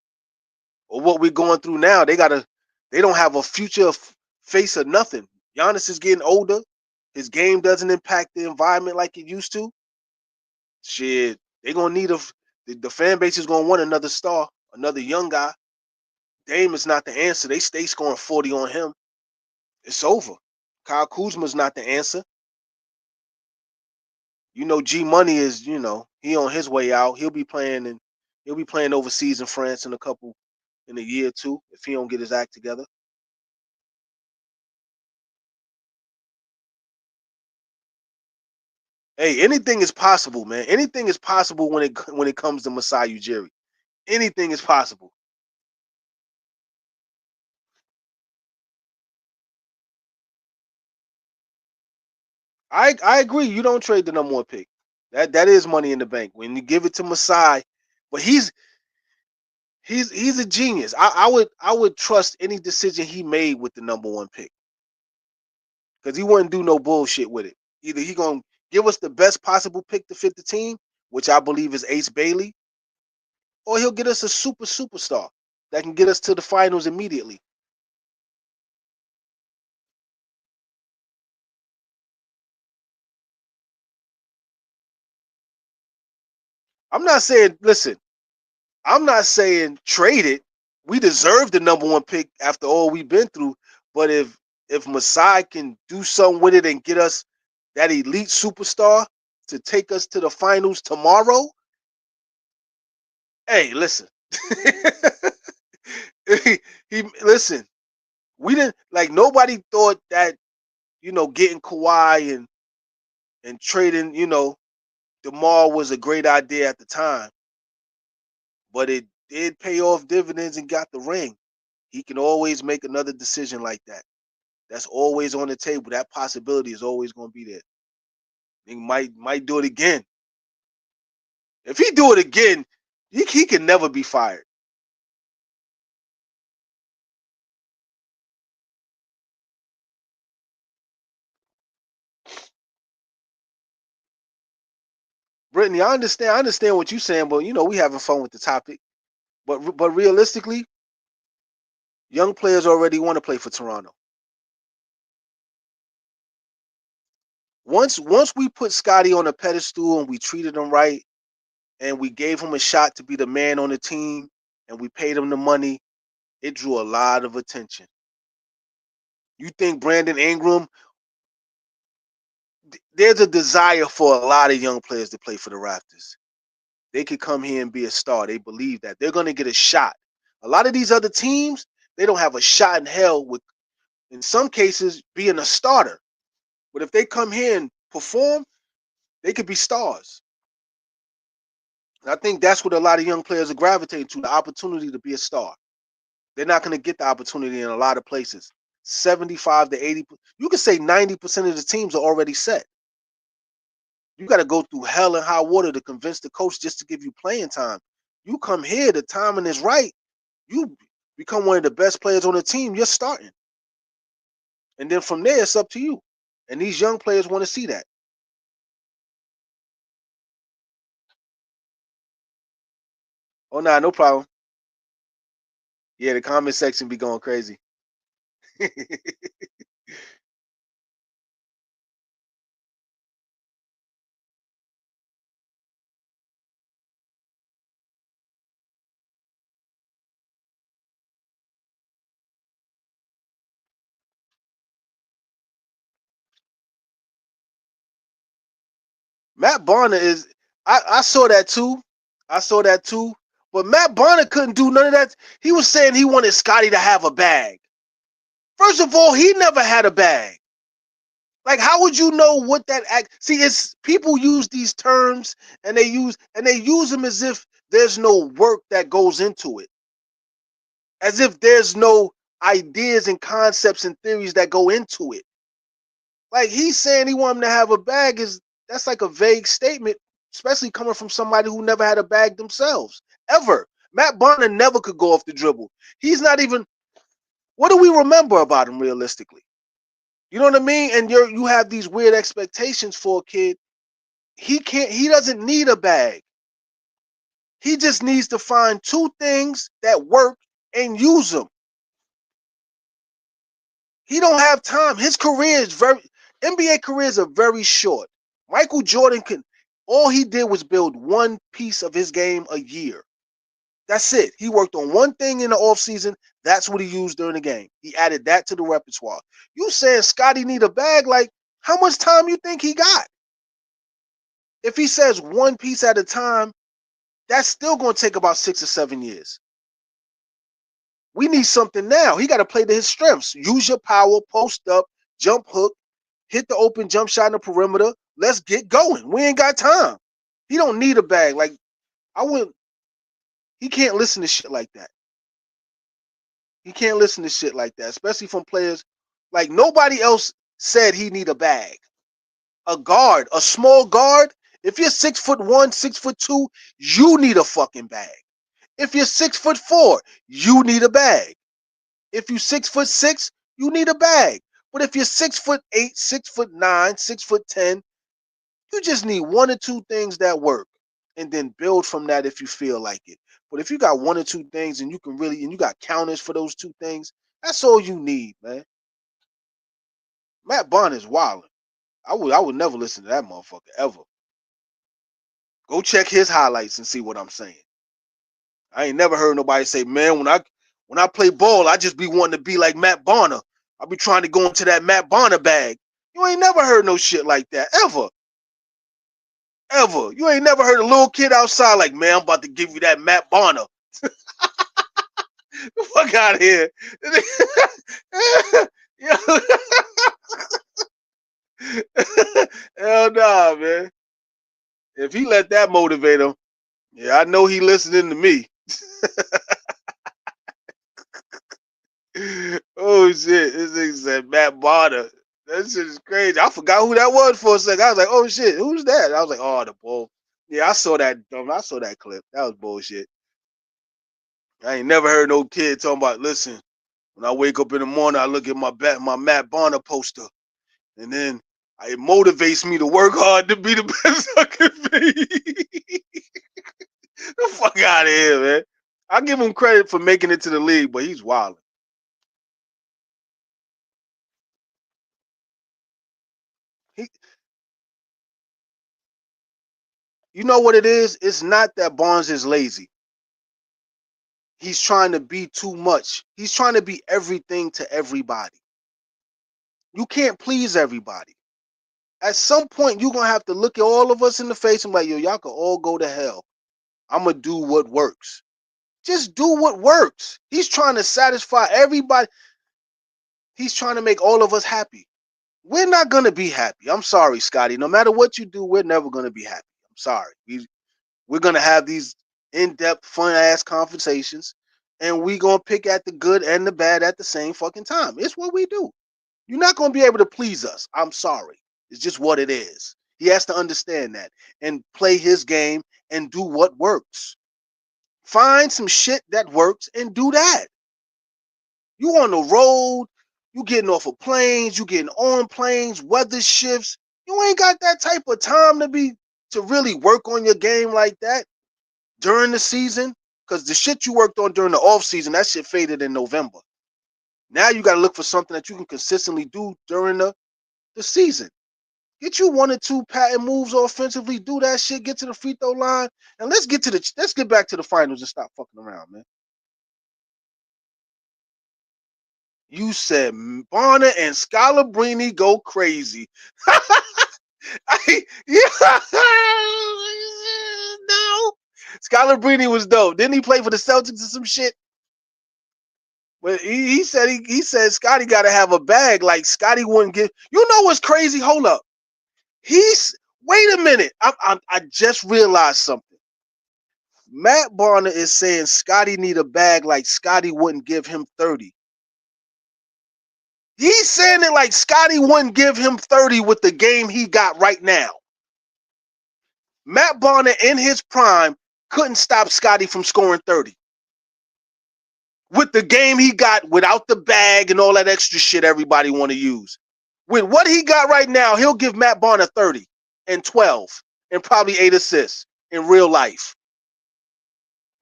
or what we're going through now. They don't have a future face of nothing. Giannis is getting older. His game doesn't impact the environment like it used to. Shit, they gonna need the fan base is gonna want another star, another young guy. Dame is not the answer. They stay scoring 40 on him. It's over. Kyle Kuzma's not the answer. You know, G Money is, he on his way out. He'll be playing overseas in France in a year or two if he don't get his act together. Hey, anything is possible, man. Anything is possible when it comes to Masai Ujiri. Anything is possible. I agree. You don't trade the number one pick. That is money in the bank when you give it to Masai. But he's a genius. I would trust any decision he made with the number one pick because he wouldn't do no bullshit with it. Either he gonna give us the best possible pick to fit the team, which I believe is Ace Bailey, or he'll get us a superstar that can get us to the finals immediately. I'm not saying, listen, I'm not saying trade it. We deserve the number one pick after all we've been through. But if Masai can do something with it and get us that elite superstar to take us to the finals tomorrow, hey, listen. Listen. We didn't like nobody thought that getting Kawhi and trading DeMar was a great idea at the time, but it did pay off dividends and got the ring. He can always make another decision like that. That's always on the table. That possibility is always going to be there. He might do it again. If he do it again, he can never be fired. Brittany, I understand what you're saying, but we having fun with the topic. But realistically, young players already want to play for Toronto. Once we put Scottie on a pedestal and we treated him right and we gave him a shot to be the man on the team and we paid him the money, it drew a lot of attention. You think Brandon Ingram? There's a desire for a lot of young players to play for the Raptors. They could come here and be a star. They believe that they're going to get a shot. A lot of these other teams, they don't have a shot in hell with, in some cases, being a starter. But if they come here and perform, they could be stars. And I think that's what a lot of young players are gravitating to, the opportunity to be a star. They're not going to get the opportunity in a lot of places. 75 to 80, you could say 90% of the teams are already set. You got to go through hell and high water to convince the coach just to give you playing time. You come here, the timing is right. You become one of the best players on the team, you're starting. And then from there, it's up to you. And these young players want to see that. Oh, nah, no problem. Yeah, the comment section be going crazy. Matt Barner is, I saw that too. I saw that too. But Matt Barner couldn't do none of that. He was saying he wanted Scottie to have a bag. First of all, he never had a bag. Like, how would you know what that act? See, it's people use these terms and they use them as if there's no work that goes into it, as if there's no ideas and concepts and theories that go into it. Like, he's saying he want him to have a bag, that's like a vague statement, especially coming from somebody who never had a bag themselves ever. Matt Barner never could go off the dribble. He's not even. What do we remember about him realistically? You know what I mean? And you have these weird expectations for a kid. He doesn't need a bag. He just needs to find two things that work and use them. He don't have time. His career is NBA careers are very short. Michael Jordan all he did was build one piece of his game a year. That's it. He worked on one thing in the offseason. That's what he used during the game. He added that to the repertoire. You saying Scottie need a bag? Like, how much time you think he got? If he says one piece at a time, that's still going to take about 6 or 7 years. We need something now. He got to play to his strengths. Use your power, post up, jump hook, hit the open jump shot in the perimeter. Let's get going. We ain't got time. He don't need a bag. Like, he can't listen to shit like that. He can't listen to shit like that, especially from players. Like, nobody else said he need a bag. A guard, a small guard. If you're 6'1", 6'2", you need a fucking bag. If you're 6'4", you need a bag. If you're 6'6", you need a bag. But if you're 6'8", 6'9", 6'10", you just need one or two things that work, and then build from that if you feel like it. But if you got one or two things and you got counters for those two things, that's all you need, man. Matt Barnes is wilding. I would never listen to that motherfucker ever. Go check his highlights and see what I'm saying. I ain't never heard nobody say, man, when I play ball, I just be wanting to be like Matt Barner. I be trying to go into that Matt Barner bag. You ain't never heard no shit like that ever. Ever. You ain't never heard a little kid outside like, man, I'm about to give you that Matt Barner. Fuck out of here. Hell nah, man. If he let that motivate him, yeah, I know he listening to me. Oh shit! This nigga said Matt Bonner. That shit is crazy. I forgot who that was for a second. I was like, oh shit, who's that? I was like, oh, the bull. Yeah, I saw that. I saw that clip. That was bullshit. I ain't never heard no kid talking about. Listen, when I wake up in the morning, I look at my Matt Bonner poster, and then it motivates me to work hard to be the best I can be. The fuck out of here, man. I give him credit for making it to the league, but he's wilding. You know what it is? It's not that Barnes is lazy. He's trying to be too much. He's trying to be everything to everybody. You can't please everybody. At some point, you're going to have to look at all of us in the face and be like, yo, y'all can all go to hell. I'm going to do what works. Just do what works. He's trying to satisfy everybody. He's trying to make all of us happy. We're not going to be happy. I'm sorry, Scottie. No matter what you do, we're never going to be happy. I'm sorry. We're going to have these in-depth, fun-ass conversations, and we're going to pick at the good and the bad at the same fucking time. It's what we do. You're not going to be able to please us. I'm sorry. It's just what it is. He has to understand that and play his game and do what works. Find some shit that works and do that. You on the road, you getting off of planes, you getting on planes, weather shifts. You ain't got that type of time to really work on your game like that during the season. Because the shit you worked on during the off season, that shit faded in November. Now you got to look for something that you can consistently do during the season. Get you 1 or 2 patent moves offensively, do that shit, get to the free throw line, and let's get back to the finals and stop fucking around, man. You said Bonner and Scalabrini go crazy. Yeah. No. Scalabrini was dope. Didn't he play for the Celtics or some shit? But he said Scottie got to have a bag like Scottie wouldn't give. You know what's crazy? Hold up. Wait a minute. I just realized something. Matt Barner is saying Scottie need a bag like Scottie wouldn't give him 30. He's saying it like Scottie wouldn't give him 30 with the game he got right now. Matt Barner in his prime couldn't stop Scottie from scoring 30. With the game he got without the bag and all that extra shit everybody want to use. With what he got right now, he'll give Matt Barner 30 and 12 and probably 8 assists in real life.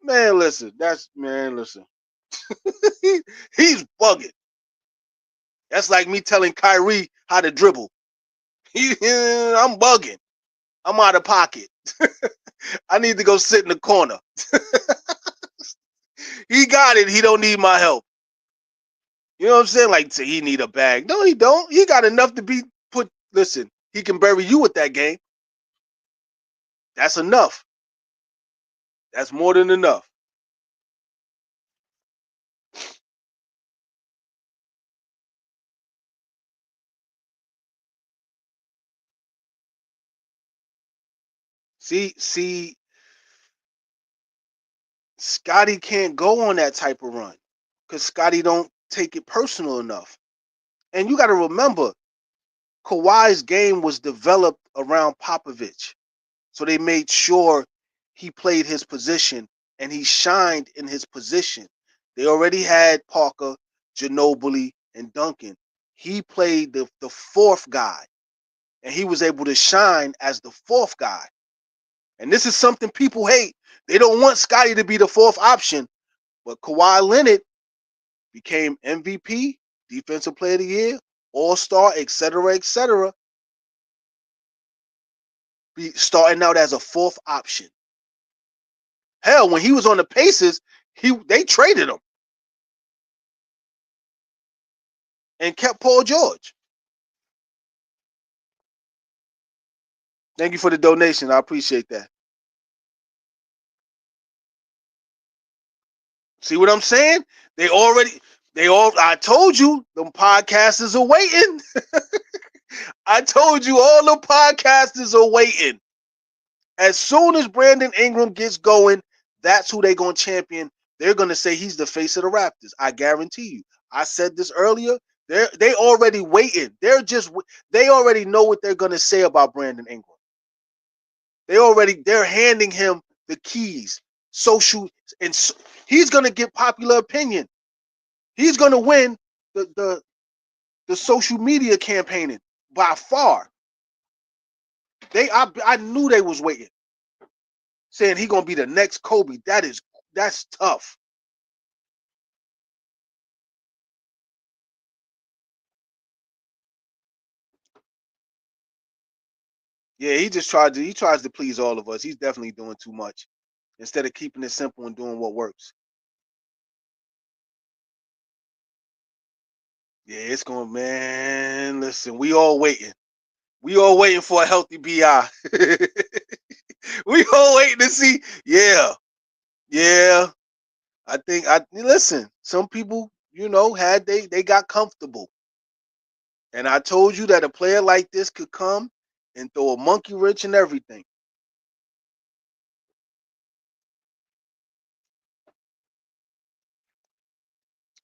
Man, listen. He's bugging. That's like me telling Kyrie how to dribble. I'm bugging. I'm out of pocket. I need to go sit in the corner. He got it. He don't need my help. You know what I'm saying? Like, he need a bag. No, he don't. He got enough to be put. Listen, he can bury you with that game. That's enough. That's more than enough. See, Scottie can't go on that type of run because Scottie don't take it personal enough. And you got to remember, Kawhi's game was developed around Popovich. So they made sure he played his position and he shined in his position. They already had Parker, Ginobili, and Duncan. He played the fourth guy, and he was able to shine as the fourth guy. And this is something people hate. They don't want Scottie to be the fourth option, but Kawhi Leonard became MVP, Defensive Player of the Year, All-Star, etc., starting out as a fourth option. Hell, when he was on the Pacers, they traded him and kept Paul George. Thank you for the donation. I appreciate that. See what I'm saying? I told you, them podcasters are waiting. I told you all the podcasters are waiting. As soon as Brandon Ingram gets going, that's who they're going to champion. They're going to say he's the face of the Raptors. I guarantee you. I said this earlier. They already waiting. They already know what they're gonna say about Brandon Ingram. They're handing him the keys. Social and he's gonna get popular opinion. He's gonna win the social media campaigning by far. I knew they was waiting, saying he gonna be the next Kobe. That's tough. Yeah, he tries to please all of us. He's definitely doing too much instead of keeping it simple and doing what works. Yeah, it's going, man. Listen, we all waiting. We all waiting for a healthy BI. We all waiting to see. Yeah, yeah. I think I listen. Some people, had they got comfortable, and I told you that a player like this could come and throw a monkey wrench and everything.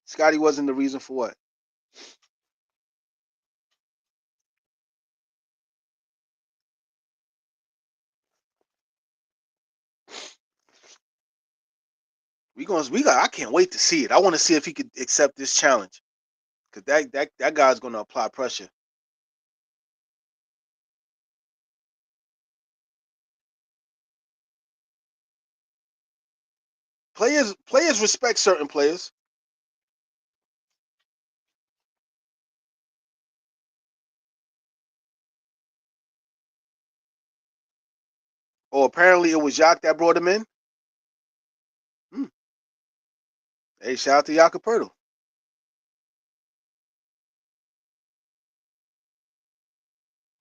Scottie wasn't the reason for what. I can't wait to see it. I want to see if he could accept this challenge because that guy's going to apply pressure. Players respect certain players. Or apparently it was Jacques that brought him in. Hmm. Hey, shout out to Jakob.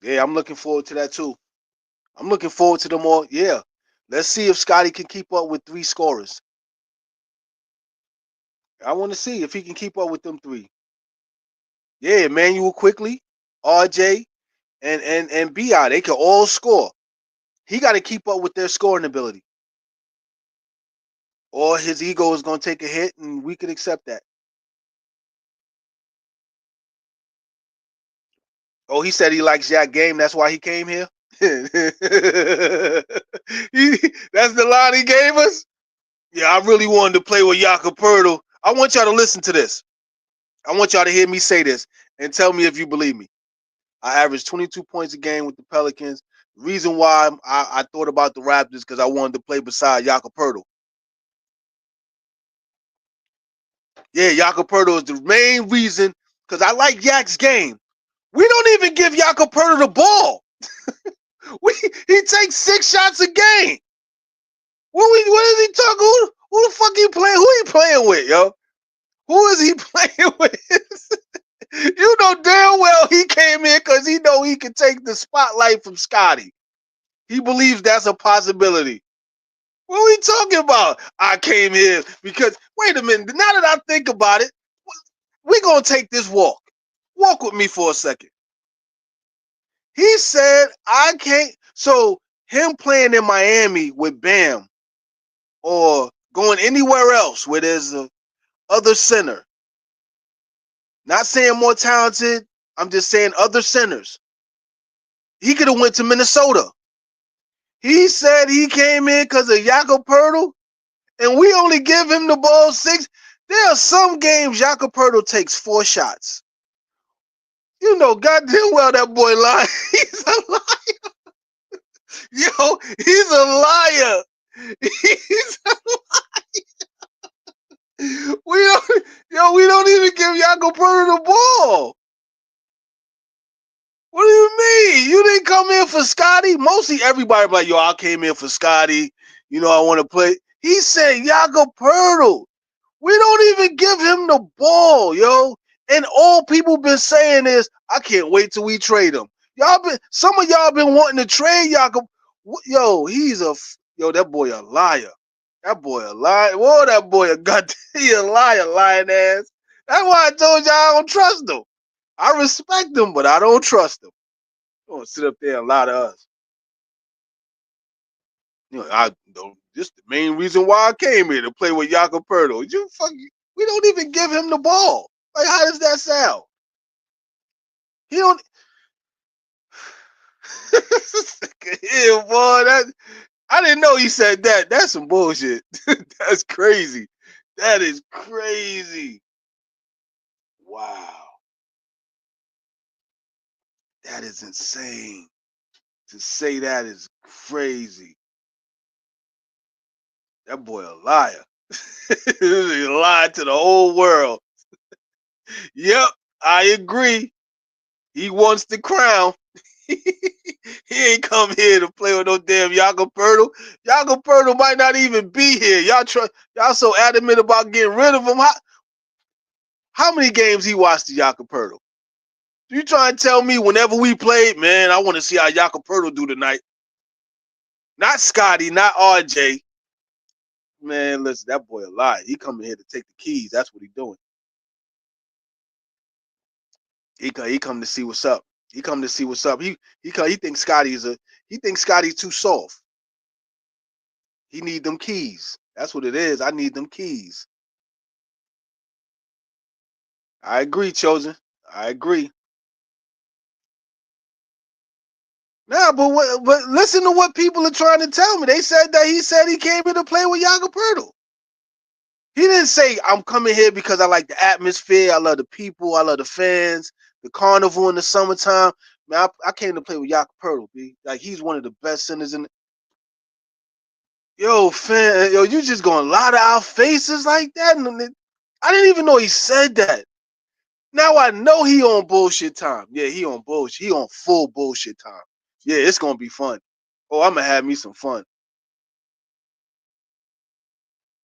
Yeah, I'm looking forward to that too. I'm looking forward to them all. Yeah. Let's see if Scottie can keep up with three scorers. I want to see if he can keep up with them three. Yeah, Emmanuel quickly, RJ, and BI. They can all score. He got to keep up with their scoring ability. Or his ego is going to take a hit, and we could accept that. Oh, he said he likes Jack game. That's why he came here. That's the line he gave us. Yeah, I really wanted to play with Jakob. I want y'all to listen to this. I want y'all to hear me say this and tell me if you believe me. I averaged 22 points a game with the Pelicans. The reason why I thought about the Raptors because I wanted to play beside Jakob. Yeah, Jakob is the main reason because I like Yak's game. We don't even give Jakob the ball. He takes 6 shots a game. What is he talking? Who the fuck he playing? Who he playing with, yo? Who is he playing with? You know damn well he came in because he know he can take the spotlight from Scottie. He believes that's a possibility. What are we talking about? I came here because, wait a minute, now that I think about it, we're going to take this walk. Walk with me for a second. He said, I can't. So, him playing in Miami with Bam or going anywhere else where there's a other center, not saying more talented, I'm just saying other centers. He could have went to Minnesota. He said he came in because of Jakob and we only give him the ball 6. There are some games Jakob takes 4 shots. You know goddamn well that boy lying. He's a liar. Yo, he's a liar. He's a we don't even give Jakob the ball. What do you mean? You didn't come in for Scottie? Mostly everybody like, yo, I came in for Scottie. I want to play. He said Jakob. We don't even give him the ball, yo. And all people been saying is, I can't wait till we trade him. Some of y'all been wanting to trade Jakob. Yo, that boy a liar. That boy a liar. Whoa, that boy a goddamn he a liar, lying ass. That's why I told y'all I don't trust him. I respect him, but I don't trust him. Don't sit up there and lie to us. I don't. This the main reason why I came here to play with Jakob. You fucking. We don't even give him the ball. Like, how does that sound? He don't. Yeah, boy. I didn't know he said that. That's some bullshit. That's crazy. That is crazy. Wow. That is insane. To say that is crazy. That boy a liar. He lied to the whole world. Yep, I agree. He wants the crown. He ain't come here to play with no damn Yakapurtle. Yakapurtle might not even be here. Y'all so adamant about getting rid of him. How many games he watched the Yakapurtle? You trying to tell me whenever we played, man, I want to see how Yakapurtle do tonight. Not Scottie, not RJ. Man, listen, that boy a lie. He coming here to take the keys. That's what he doing. He come to see what's up. He come to see what's up. He thinks he thinks Scottie's too soft. He need them keys. That's what it is. I need them keys. I agree, Chosen. I agree. Nah, but listen to what people are trying to tell me. They said that he said he came here to play with Yakapurtle. He didn't say I'm coming here because I like the atmosphere, I love the people, I love the fans, the carnival in the summertime. Man, I came to play with Yakapurtle, B. Like, he's one of the best centers in. Yo, fan, yo, you just gonna lie to our faces like that? I didn't even know he said that. Now I know he on bullshit time. Yeah, he on bullshit. He on full bullshit time. Yeah, it's gonna be fun. Oh, I'm gonna have me some fun.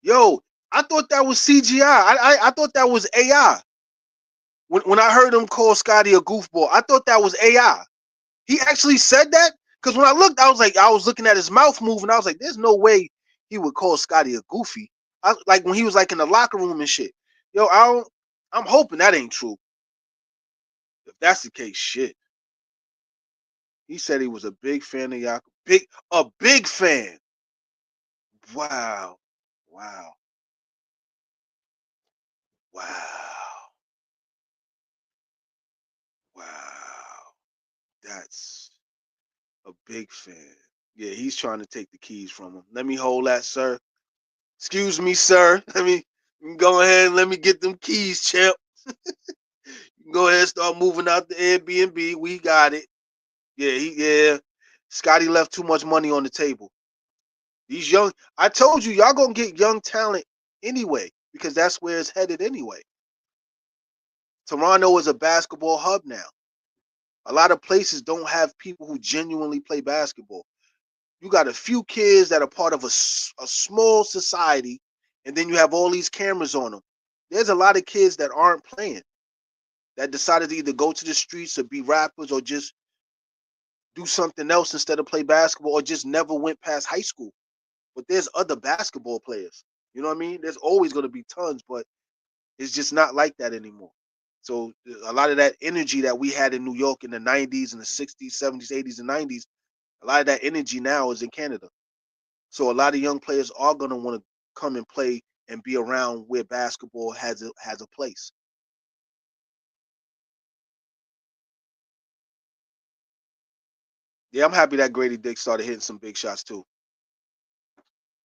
Yo, I thought that was CGI. I thought that was AI. When I heard him call Scottie a goofball, I thought that was AI. He actually said that? Because when I looked, I was looking at his mouth moving. I was like, there's no way he would call Scottie a goofy. Like when he was like in the locker room and shit. Yo, I'm hoping that ain't true. If that's the case, shit. He said he was a big fan of y'all. A big fan. Wow. Wow. Wow. Wow. That's a big fan. Yeah, he's trying to take the keys from him. Let me hold that, sir. Excuse me, sir. Let me go ahead and let me get them keys, champ. Go ahead and start moving out the Airbnb. We got it. Yeah. Scottie left too much money on the table. These young, I told you, y'all gonna get young talent anyway, because that's where it's headed anyway. Toronto is a basketball hub now. A lot of places don't have people who genuinely play basketball. You got a few kids that are part of a small society, and then you have all these cameras on them. There's a lot of kids that aren't playing, that decided to either go to the streets or be rappers or just do something else instead of play basketball, or just never went past high school. But there's other basketball players. You know what I mean? There's always going to be tons, but it's just not like that anymore. So a lot of that energy that we had in New York in the 90s and the 60s, 70s, 80s, and 90s, a lot of that energy now is in Canada. So a lot of young players are going to want to come and play and be around where basketball has a place. Yeah, I'm happy that Grady Dick started hitting some big shots too.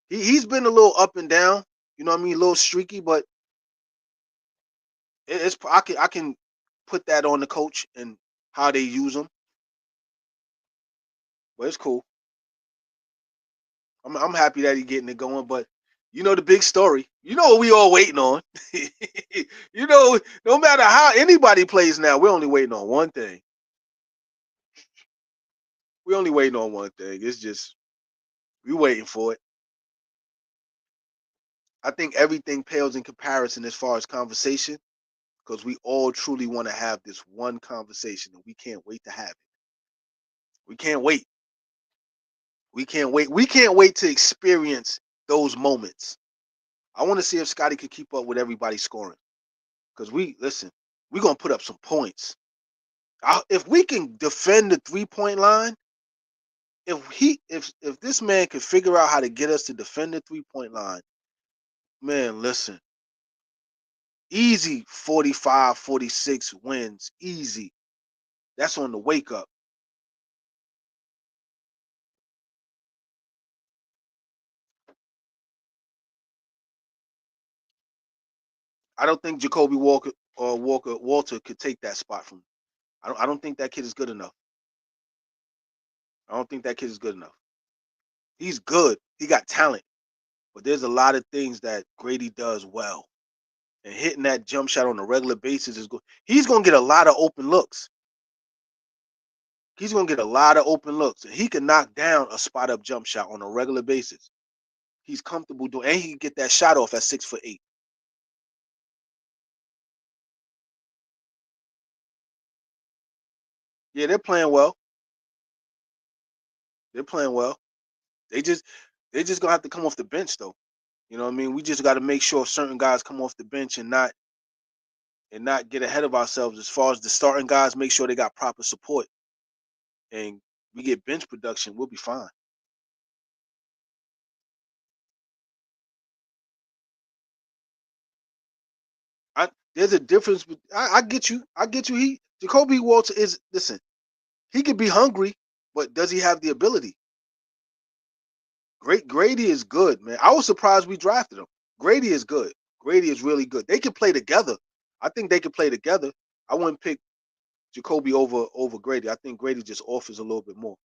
He's been a little up and down, you know what I mean, a little streaky, but it's I can put that on the coach and how they use him. But it's cool. I'm happy that he's getting it going. But you know the big story. You know what we all waiting on. You know, no matter how anybody plays now, we're only waiting on one thing. We're only waiting on one thing. It's just we waiting for it. I think everything pales in comparison as far as conversation, because we all truly want to have this one conversation and we can't wait to have it. We can't wait. We can't wait. We can't wait to experience those moments. I want to see if Scottie could keep up with everybody scoring. Because we're gonna put up some points. If we can defend the 3-point line, if this man can figure out how to get us to defend the 3-point line, man, listen. Easy 45, 46 wins. Easy. That's on the wake up. I don't think Jacoby Walker or Walter could take that spot from him. I don't think that kid is good enough. I don't think that kid is good enough. He's good. He got talent. But there's a lot of things that Grady does well. And hitting that jump shot on a regular basis is good. He's gonna get a lot of open looks. He's gonna get a lot of open looks. He can knock down a spot up jump shot on a regular basis. He's comfortable doing, and he can get that shot off at 6'8". Yeah, they're playing well. They're playing well. They just they just gonna have to come off the bench though. You know what I mean? We just got to make sure certain guys come off the bench and not get ahead of ourselves as far as the starting guys. Make sure they got proper support, and we get bench production. We'll be fine. There's a difference. I get you. I get you. Jacoby Walter is, listen. He could be hungry, but does he have the ability? Great Grady is good, man. I was surprised we drafted him. Grady is good. Grady is really good. They can play together. I think they can play together. I wouldn't pick Jacoby over Grady. I think Grady just offers a little bit more.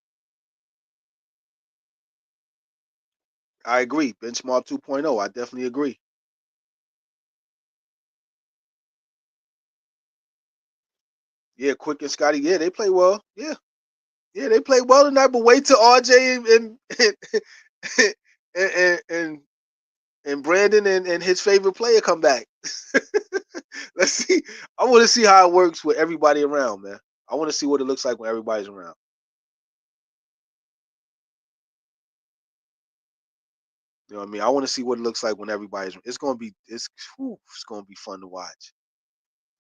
I agree. Benchmark 2.0. I definitely agree. Yeah, Quick and Scottie. Yeah, they play well. Yeah, yeah, they play well tonight. But wait till RJ and and and Brandon and his favorite player come back. Let's see. I want to see how it works with everybody around, man. I want to see what it looks like when everybody's around. You know what I mean? I want to see what it looks like when everybody's. It's gonna be it's gonna be fun to watch.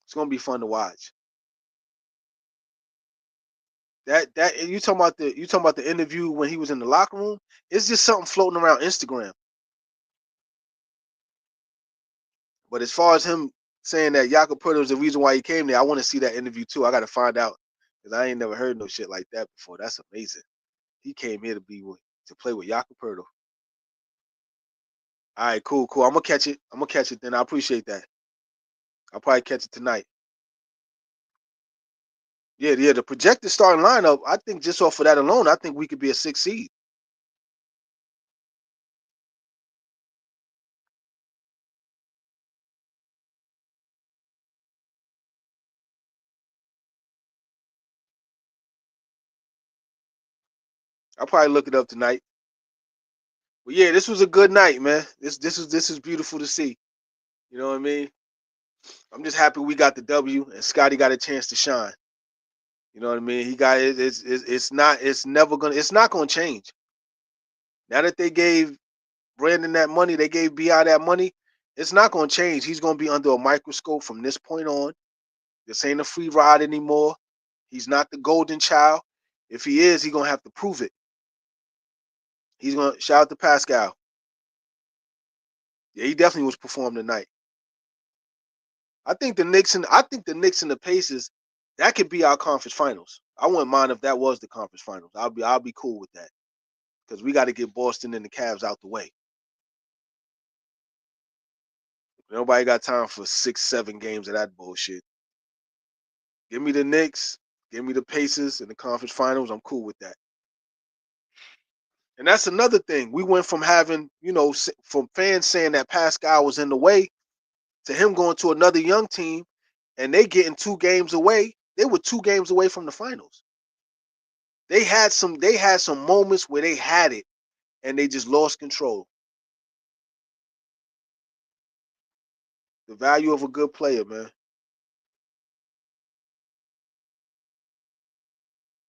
It's gonna be fun to watch. That you talking about the interview when he was in the locker room? It's just something floating around Instagram. But as far as him saying that Jakob Poeltl is the reason why he came there, I want to see that interview too. I got to find out because I ain't never heard no shit like that before. That's amazing. He came here to play with Jakob Poeltl. All right, cool, cool. I'm gonna catch it. I'm gonna catch it then. I appreciate that. I'll probably catch it tonight. Yeah, yeah. The projected starting lineup, I think just off of that alone, I think we could be a 6 seed. I'll probably look it up tonight. But yeah, this was a good night, man. This is beautiful to see. You know what I mean? I'm just happy we got the W and Scottie got a chance to shine. You know what I mean? He got it. It's not gonna change. Now that they gave Brandon that money, they gave Bi that money. It's not gonna change. He's gonna be under a microscope from this point on. This ain't a free ride anymore. He's not the golden child. If he is, he's gonna have to prove it. He's gonna shout out to Pascal. Yeah, he definitely was performing tonight. I think the Knicks and the Pacers, that could be our conference finals. I wouldn't mind if that was the conference finals. I'll be cool with that. Because we got to get Boston and the Cavs out the way. Nobody got time for 6, 7 games of that bullshit. Give me the Knicks, give me the Pacers in the conference finals. I'm cool with that. And that's another thing. We went from having, from fans saying that Pascal was in the way to him going to another young team and they getting 2 games away. They were 2 games away from the finals. They had some moments where they had it and they just lost control. The value of a good player, man.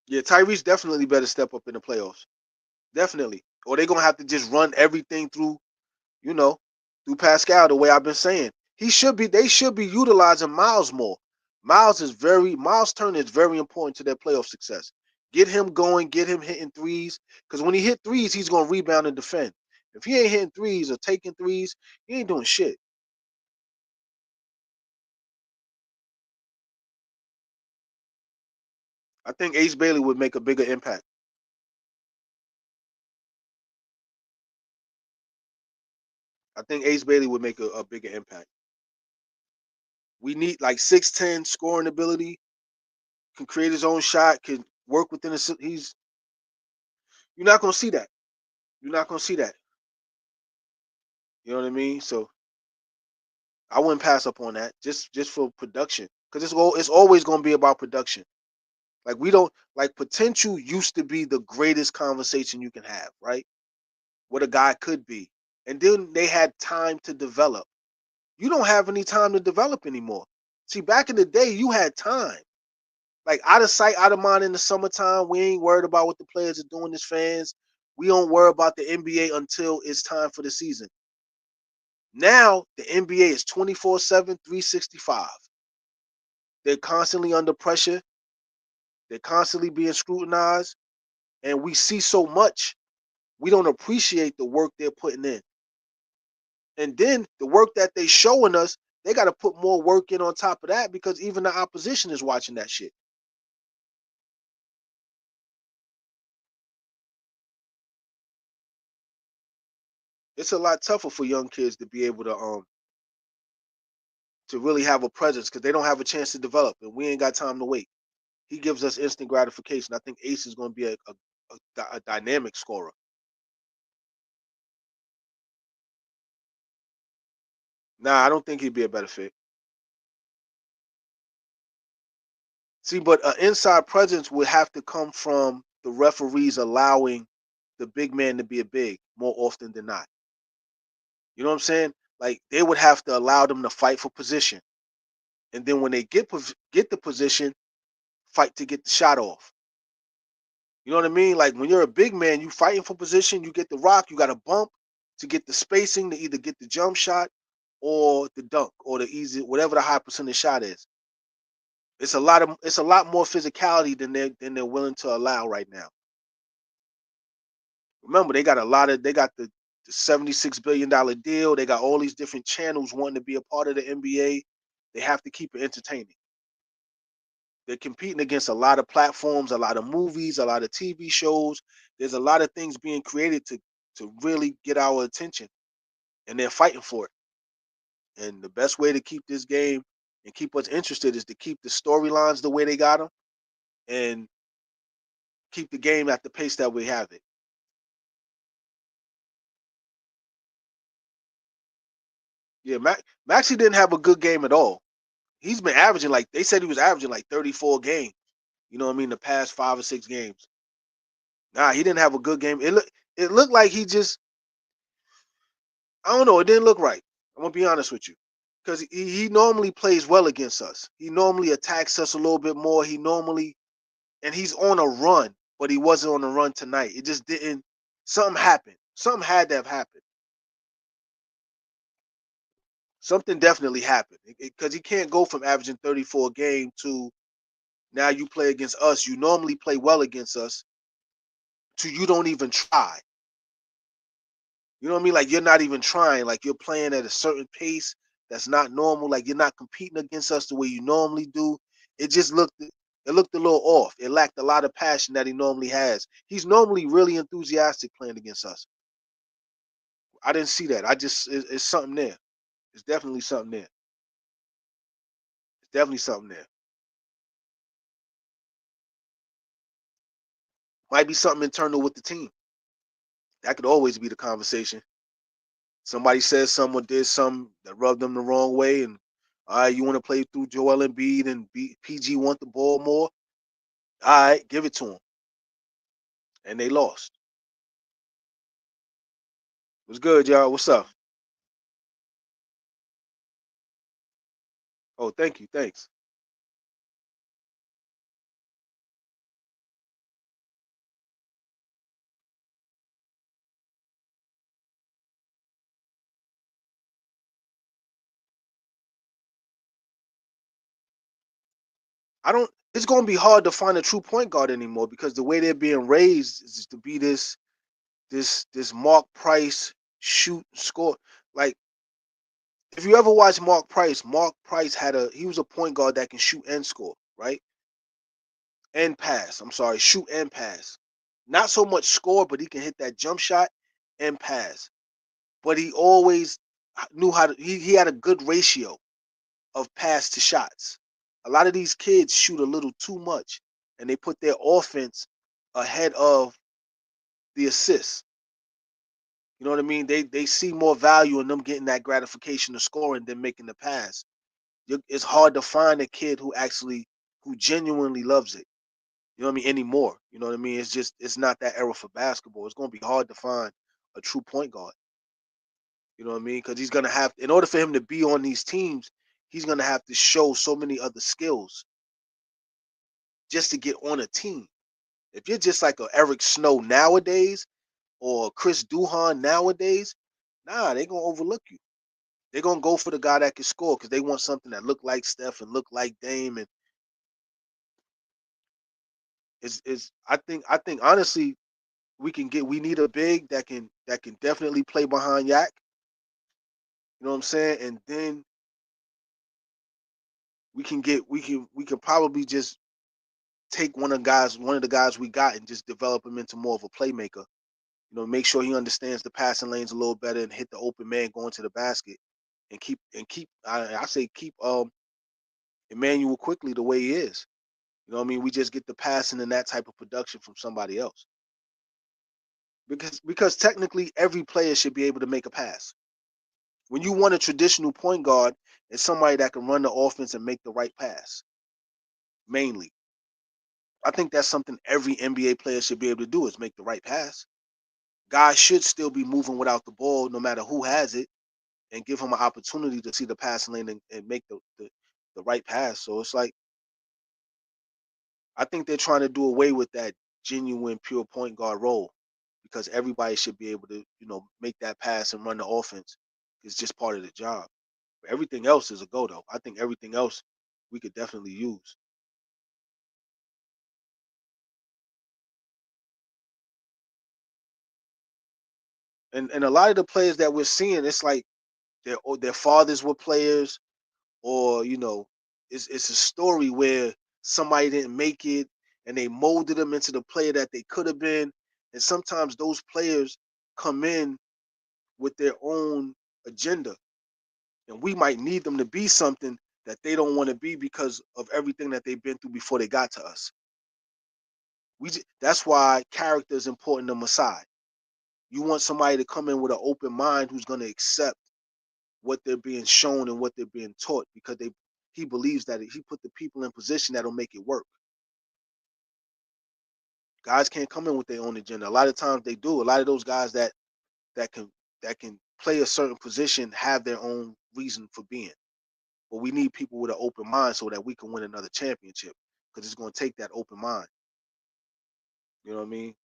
Yeah, Tyrese definitely better step up in the playoffs. Definitely. Or they're gonna have to just run everything you know, through Pascal the way I've been saying. They should be utilizing Miles more. Miles Turner is very important to their playoff success. Get him going, get him hitting threes. Because when he hit threes, he's gonna rebound and defend. If he ain't hitting threes or taking threes, he ain't doing shit. I think Ace Bailey would make a bigger impact. I think Ace Bailey would make a bigger impact. We need like 6'10" scoring ability, can create his own shot, can work within the. He's You're not gonna see that. You're not gonna see that. You know what I mean? So I wouldn't pass up on that just for production because it's always gonna be about production. Like we don't like potential used to be the greatest conversation you can have, right? What a guy could be, and then they had time to develop. You don't have any time to develop anymore. See, back in the day, you had time. Like out of sight, out of mind in the summertime. We ain't worried about what the players are doing as fans. We don't worry about the NBA until it's time for the season. Now the NBA is 24/7, 365. They're constantly under pressure. They're constantly being scrutinized. And we see so much, we don't appreciate the work they're putting in. And then the work that they showing us, they got to put more work in on top of that because even the opposition is watching that shit. It's a lot tougher for young kids to be able to really have a presence because they don't have a chance to develop, and we ain't got time to wait. He gives us instant gratification. I think Ace is going to be a dynamic scorer. Nah, I don't think he'd be a better fit. See, but an inside presence would have to come from the referees allowing the big man to be a big more often than not. You know what I'm saying? Like they would have to allow them to fight for position, and then when they get the position, fight to get the shot off. You know what I mean? Like when you're a big man, you fighting for position, you get the rock, you got to bump to get the spacing to either get the jump shot or the dunk or the easy whatever the high percentage shot is. It's a lot more physicality than they're willing to allow right now. Remember, they got the $76 billion deal. They got all these different channels wanting to be a part of the NBA. They have to keep it entertaining. They're competing against a lot of platforms, a lot of movies, a lot of TV shows. There's a lot of things being created to really get our attention, and they're fighting for it. And the best way to keep this game and keep us interested is to keep the storylines the way they got them and keep the game at the pace that we have it. Yeah, Maxi didn't have a good game at all. He's been averaging like they said he was averaging like 34 games. You know what I mean? The past 5 or 6 games. Nah, he didn't have a good game. It looked like he just I don't know. It didn't look right. I'm gonna be honest with you, because he normally plays well against us. He normally attacks us a little bit more. And he's on a run, but he wasn't on a run tonight. It just didn't. Something happened. Something had to have happened. Something definitely happened because he can't go from averaging 34 a game to now you play against us. You normally play well against us to you don't even try. You know what I mean? Like you're not even trying. Like you're playing at a certain pace that's not normal. Like you're not competing against us the way you normally do. It looked a little off. It lacked a lot of passion that he normally has. He's normally really enthusiastic playing against us. I didn't see that. It's something there. It's definitely something there. It's definitely something there. Might be something internal with the team. That could always be the conversation. Somebody says someone did something that rubbed them the wrong way, and all right, you want to play through Joel Embiid and PG want the ball more. All right, give it to them, and they lost. What's good, y'all? What's up? Oh, thank you, thanks. I don't. It's going to be hard to find a true point guard anymore because the way they're being raised is to be this Mark Price shoot score. Like if you ever watch Mark Price, he was a point guard that can shoot and score, right? and pass. I'm sorry, shoot and pass. Not so much score, but he can hit that jump shot and pass. But he always knew how to. He had a good ratio of pass to shots. A lot of these kids shoot a little too much, and they put their offense ahead of the assists. You know what I mean? They see more value in them getting that gratification of scoring than making the pass. It's hard to find a kid who genuinely loves it. You know what I mean? Anymore. You know what I mean? It's not that era for basketball. It's gonna be hard to find a true point guard. You know what I mean? Because he's gonna have, in order for him to be on these teams, he's gonna have to show so many other skills just to get on a team. If you're just like a Eric Snow nowadays or Chris Duhon nowadays, nah, they gonna overlook you. They're gonna go for the guy that can score because they want something that look like Steph and look like Dame. And is I think honestly we need a big that can definitely play behind Yak. You know what I'm saying? And then we can probably just take one of the guys we got and just develop him into more of a playmaker. You know, make sure he understands the passing lanes a little better and hit the open man going to the basket and keep I say keep Emmanuel quickly the way he is. You know what I mean? We just get the passing and that type of production from somebody else. Because technically every player should be able to make a pass. When you want a traditional point guard, it's somebody that can run the offense and make the right pass. Mainly. I think that's something every NBA player should be able to do is make the right pass. Guys should still be moving without the ball, no matter who has it, and give him an opportunity to see the passing lane and make the right pass. So it's like I think they're trying to do away with that genuine pure point guard role because everybody should be able to, make that pass and run the offense. It's just part of the job. Everything else is a go though. I think everything else we could definitely use. And a lot of the players that we're seeing, it's like their fathers were players, or it's a story where somebody didn't make it and they molded them into the player that they could have been. And sometimes those players come in with their own agenda, and we might need them to be something that they don't want to be because of everything that they've been through before they got to us. That's why character is important to Masai. You want somebody to come in with an open mind who's going to accept what they're being shown and what they're being taught because he believes that he put the people in position that'll make it work. Guys can't come in with their own agenda. A lot of times they do. A lot of those guys that can that can play a certain position have their own reason for being. But we need people with an open mind so that we can win another championship because it's going to take that open mind. You know what I mean?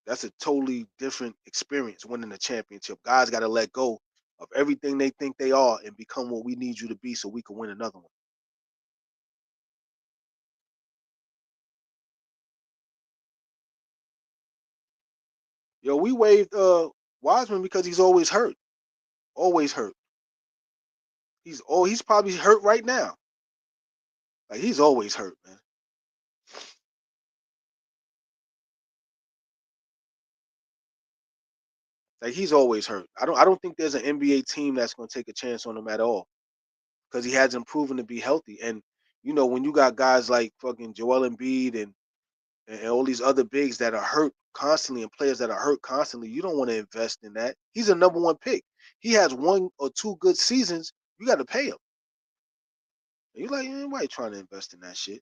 That's a totally different experience winning a championship. Guys got to let go of everything they think they are and become what we need you to be so we can win another one. Yo, we waived Wiseman because he's always hurt. Always hurt. He's probably hurt right now. Like he's always hurt, man. Like he's always hurt. I don't think there's an NBA team that's gonna take a chance on him at all. Because he hasn't proven to be healthy. And when you got guys like fucking Joel Embiid and all these other bigs that are hurt constantly and players that are hurt constantly, you don't want to invest in that. He's a number one pick. He has one or two good seasons, you got to pay him. And you're like, why are you trying to invest in that shit?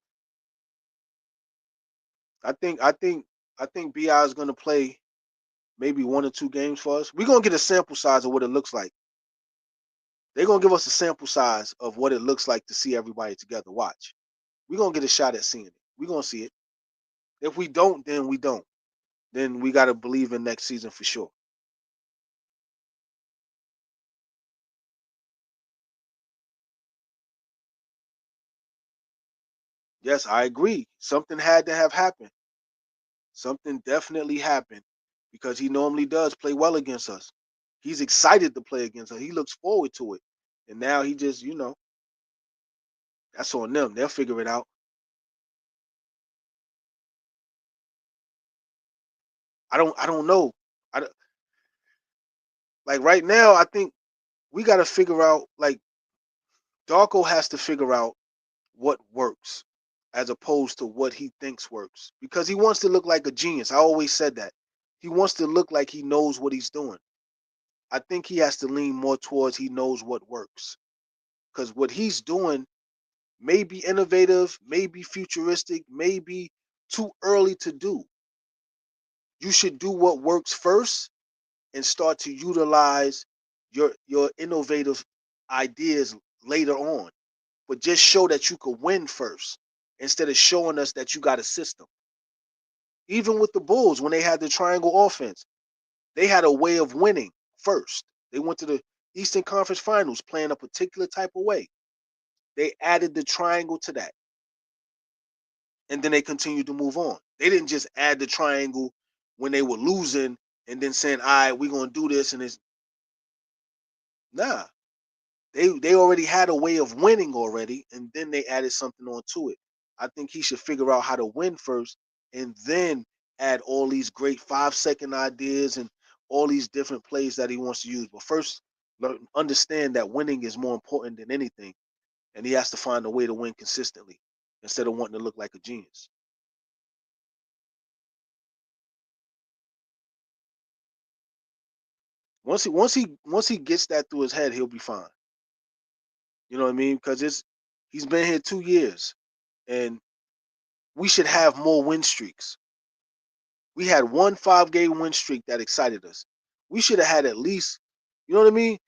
I think Bi is gonna play maybe one or two games for us. We're gonna get a sample size of what it looks like. They're gonna give us a sample size of what it looks like to see everybody together. Watch. We're gonna get a shot at seeing it. We're gonna see it. If we don't, then we don't. Then we gotta believe in next season for sure. Yes, I agree. Something had to have happened. Something definitely happened because he normally does play well against us. He's excited to play against us. He looks forward to it. And now he just. That's on them. They'll figure it out. I don't know. I don't- like right now. I think we got to figure out. Like Darko has to figure out what works, as opposed to what he thinks works, because he wants to look like a genius. I always said that. He wants to look like he knows what he's doing. I think he has to lean more towards he knows what works, because what he's doing may be innovative, may be futuristic, may be too early to do. You should do what works first and start to utilize your innovative ideas later on. But just show that you could win first instead of showing us that you got a system. Even with the Bulls, when they had the triangle offense, they had a way of winning first. They went to the Eastern Conference Finals playing a particular type of way. They added the triangle to that, and then they continued to move on. They didn't just add the triangle when they were losing and then saying, "All right, we're gonna do this," and it's nah. They already had a way of winning already, and then they added something onto it. I think he should figure out how to win first, and then add all these great 5 second ideas and all these different plays that he wants to use. But first, understand that winning is more important than anything, and he has to find a way to win consistently instead of wanting to look like a genius. Once he gets that through his head, he'll be fine. You know what I mean? Because he's been here 2 years, and we should have more win streaks. We had one 5 game win streak that excited us. We should have had at least, you know what I mean,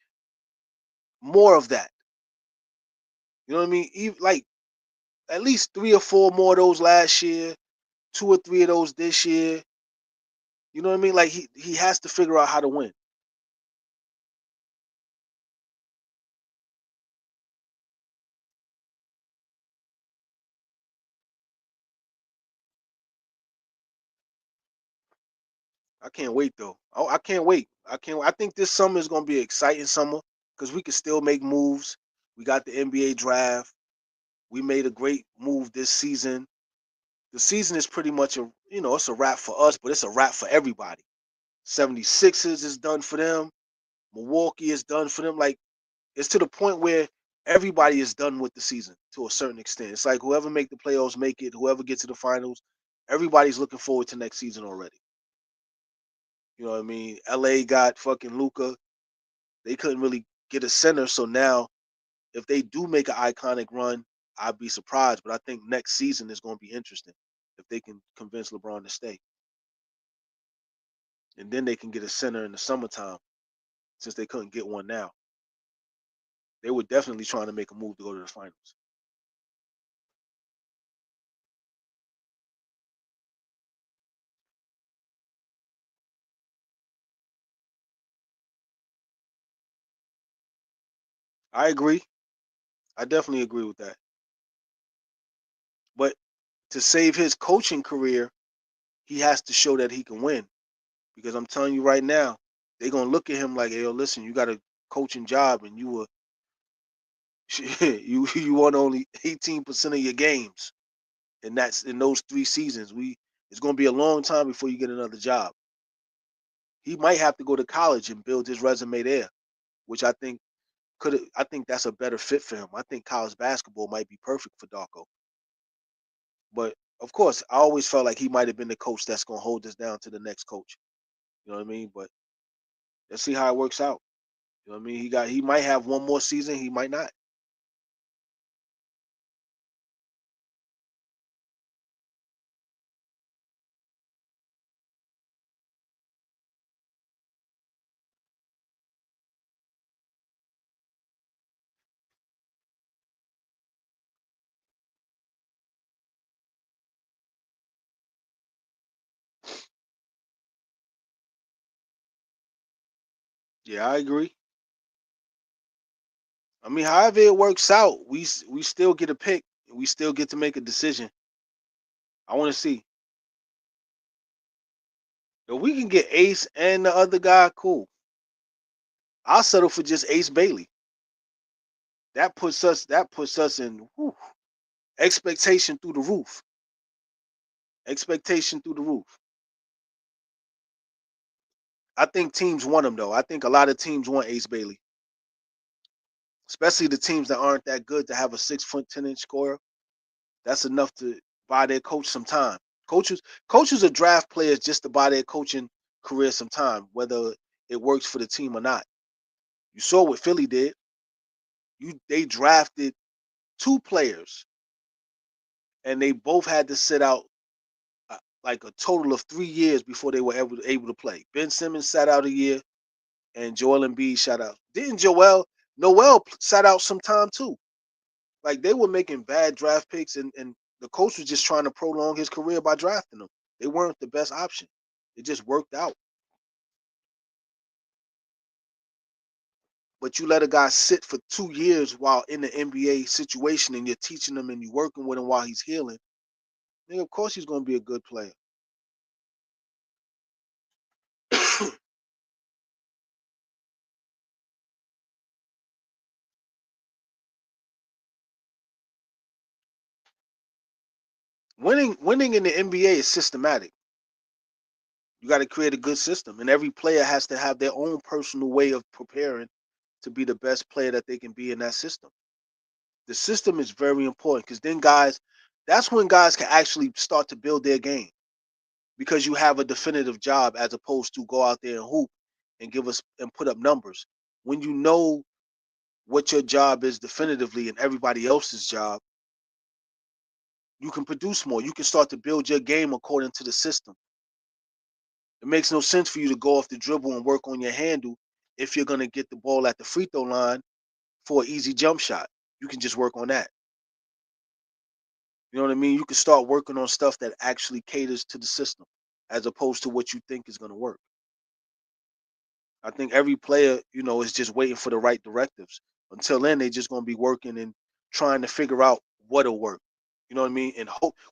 more of that. You know what I mean? Even, like at least 3 or 4 more of those last year, 2 or 3 of those this year. You know what I mean? Like he has to figure out how to win. I can't wait though. Oh, I can't wait. I can't. I think this summer is gonna be an exciting summer because we can still make moves. We got the NBA draft. We made a great move this season. The season is pretty much it's a wrap for us, but it's a wrap for everybody. 76ers is done for them. Milwaukee is done for them. Like it's to the point where everybody is done with the season to a certain extent. It's like whoever make the playoffs make it, whoever gets to the finals, everybody's looking forward to next season already. You know what I mean? LA got fucking Luca. They couldn't really get a center, so now if they do make an iconic run, I'd be surprised. But I think next season is going to be interesting if they can convince LeBron to stay, and then they can get a center in the summertime since they couldn't get one now. They were definitely trying to make a move to go to the finals. I agree. I definitely agree with that. But to save his coaching career, he has to show that he can win. Because I'm telling you right now, they're gonna look at him like, "Hey, yo, listen, you got a coaching job, and you were you won only 18% of your games, and that's in those 3 seasons. It's gonna be a long time before you get another job. He might have to go to college and build his resume there, which I think that's a better fit for him. I think college basketball might be perfect for Darko. But of course, I always felt like he might have been the coach that's gonna hold us down to the next coach. You know what I mean? But let's see how it works out. You know what I mean? He might have one more season, he might not. Yeah, I agree. I mean, however it works out, we still get a pick. We still get to make a decision. I want to see if we can get Ace and the other guy. Cool. I'll settle for just Ace Bailey. That puts us in. Whew. Expectation through the roof. Expectation through the roof. I think teams want him though. I think a lot of teams want Ace Bailey, especially the teams that aren't that good to have a 6 foot 10 inch scorer. That's enough to buy their coach some time. Coaches are draft players just to buy their coaching career some time, whether it works for the team or not. You saw what Philly did. They drafted 2 players, and they both had to sit out like a total of 3 years before they were able to play. Ben Simmons sat out a year, and Joel Embiid sat out. Didn't Noel sat out some time too? Like they were making bad draft picks, and the coach was just trying to prolong his career by drafting them. They weren't the best option. It just worked out. But you let a guy sit for 2 years while in the NBA situation, and you're teaching him and you're working with him while he's healing. Then of course he's going to be a good player. Winning in the NBA is systematic. You got to create a good system, and every player has to have their own personal way of preparing to be the best player that they can be in that system. The system is very important because then that's when guys can actually start to build their game because you have a definitive job as opposed to go out there and hoop and give us and put up numbers. When you know what your job is definitively and everybody else's job, you can produce more. You can start to build your game according to the system. It makes no sense for you to go off the dribble and work on your handle if you're going to get the ball at the free throw line for an easy jump shot. You can just work on that. You know what I mean? You can start working on stuff that actually caters to the system as opposed to what you think is going to work. I think every player, is just waiting for the right directives. Until then, they're just going to be working and trying to figure out what'll work. You know what I mean? And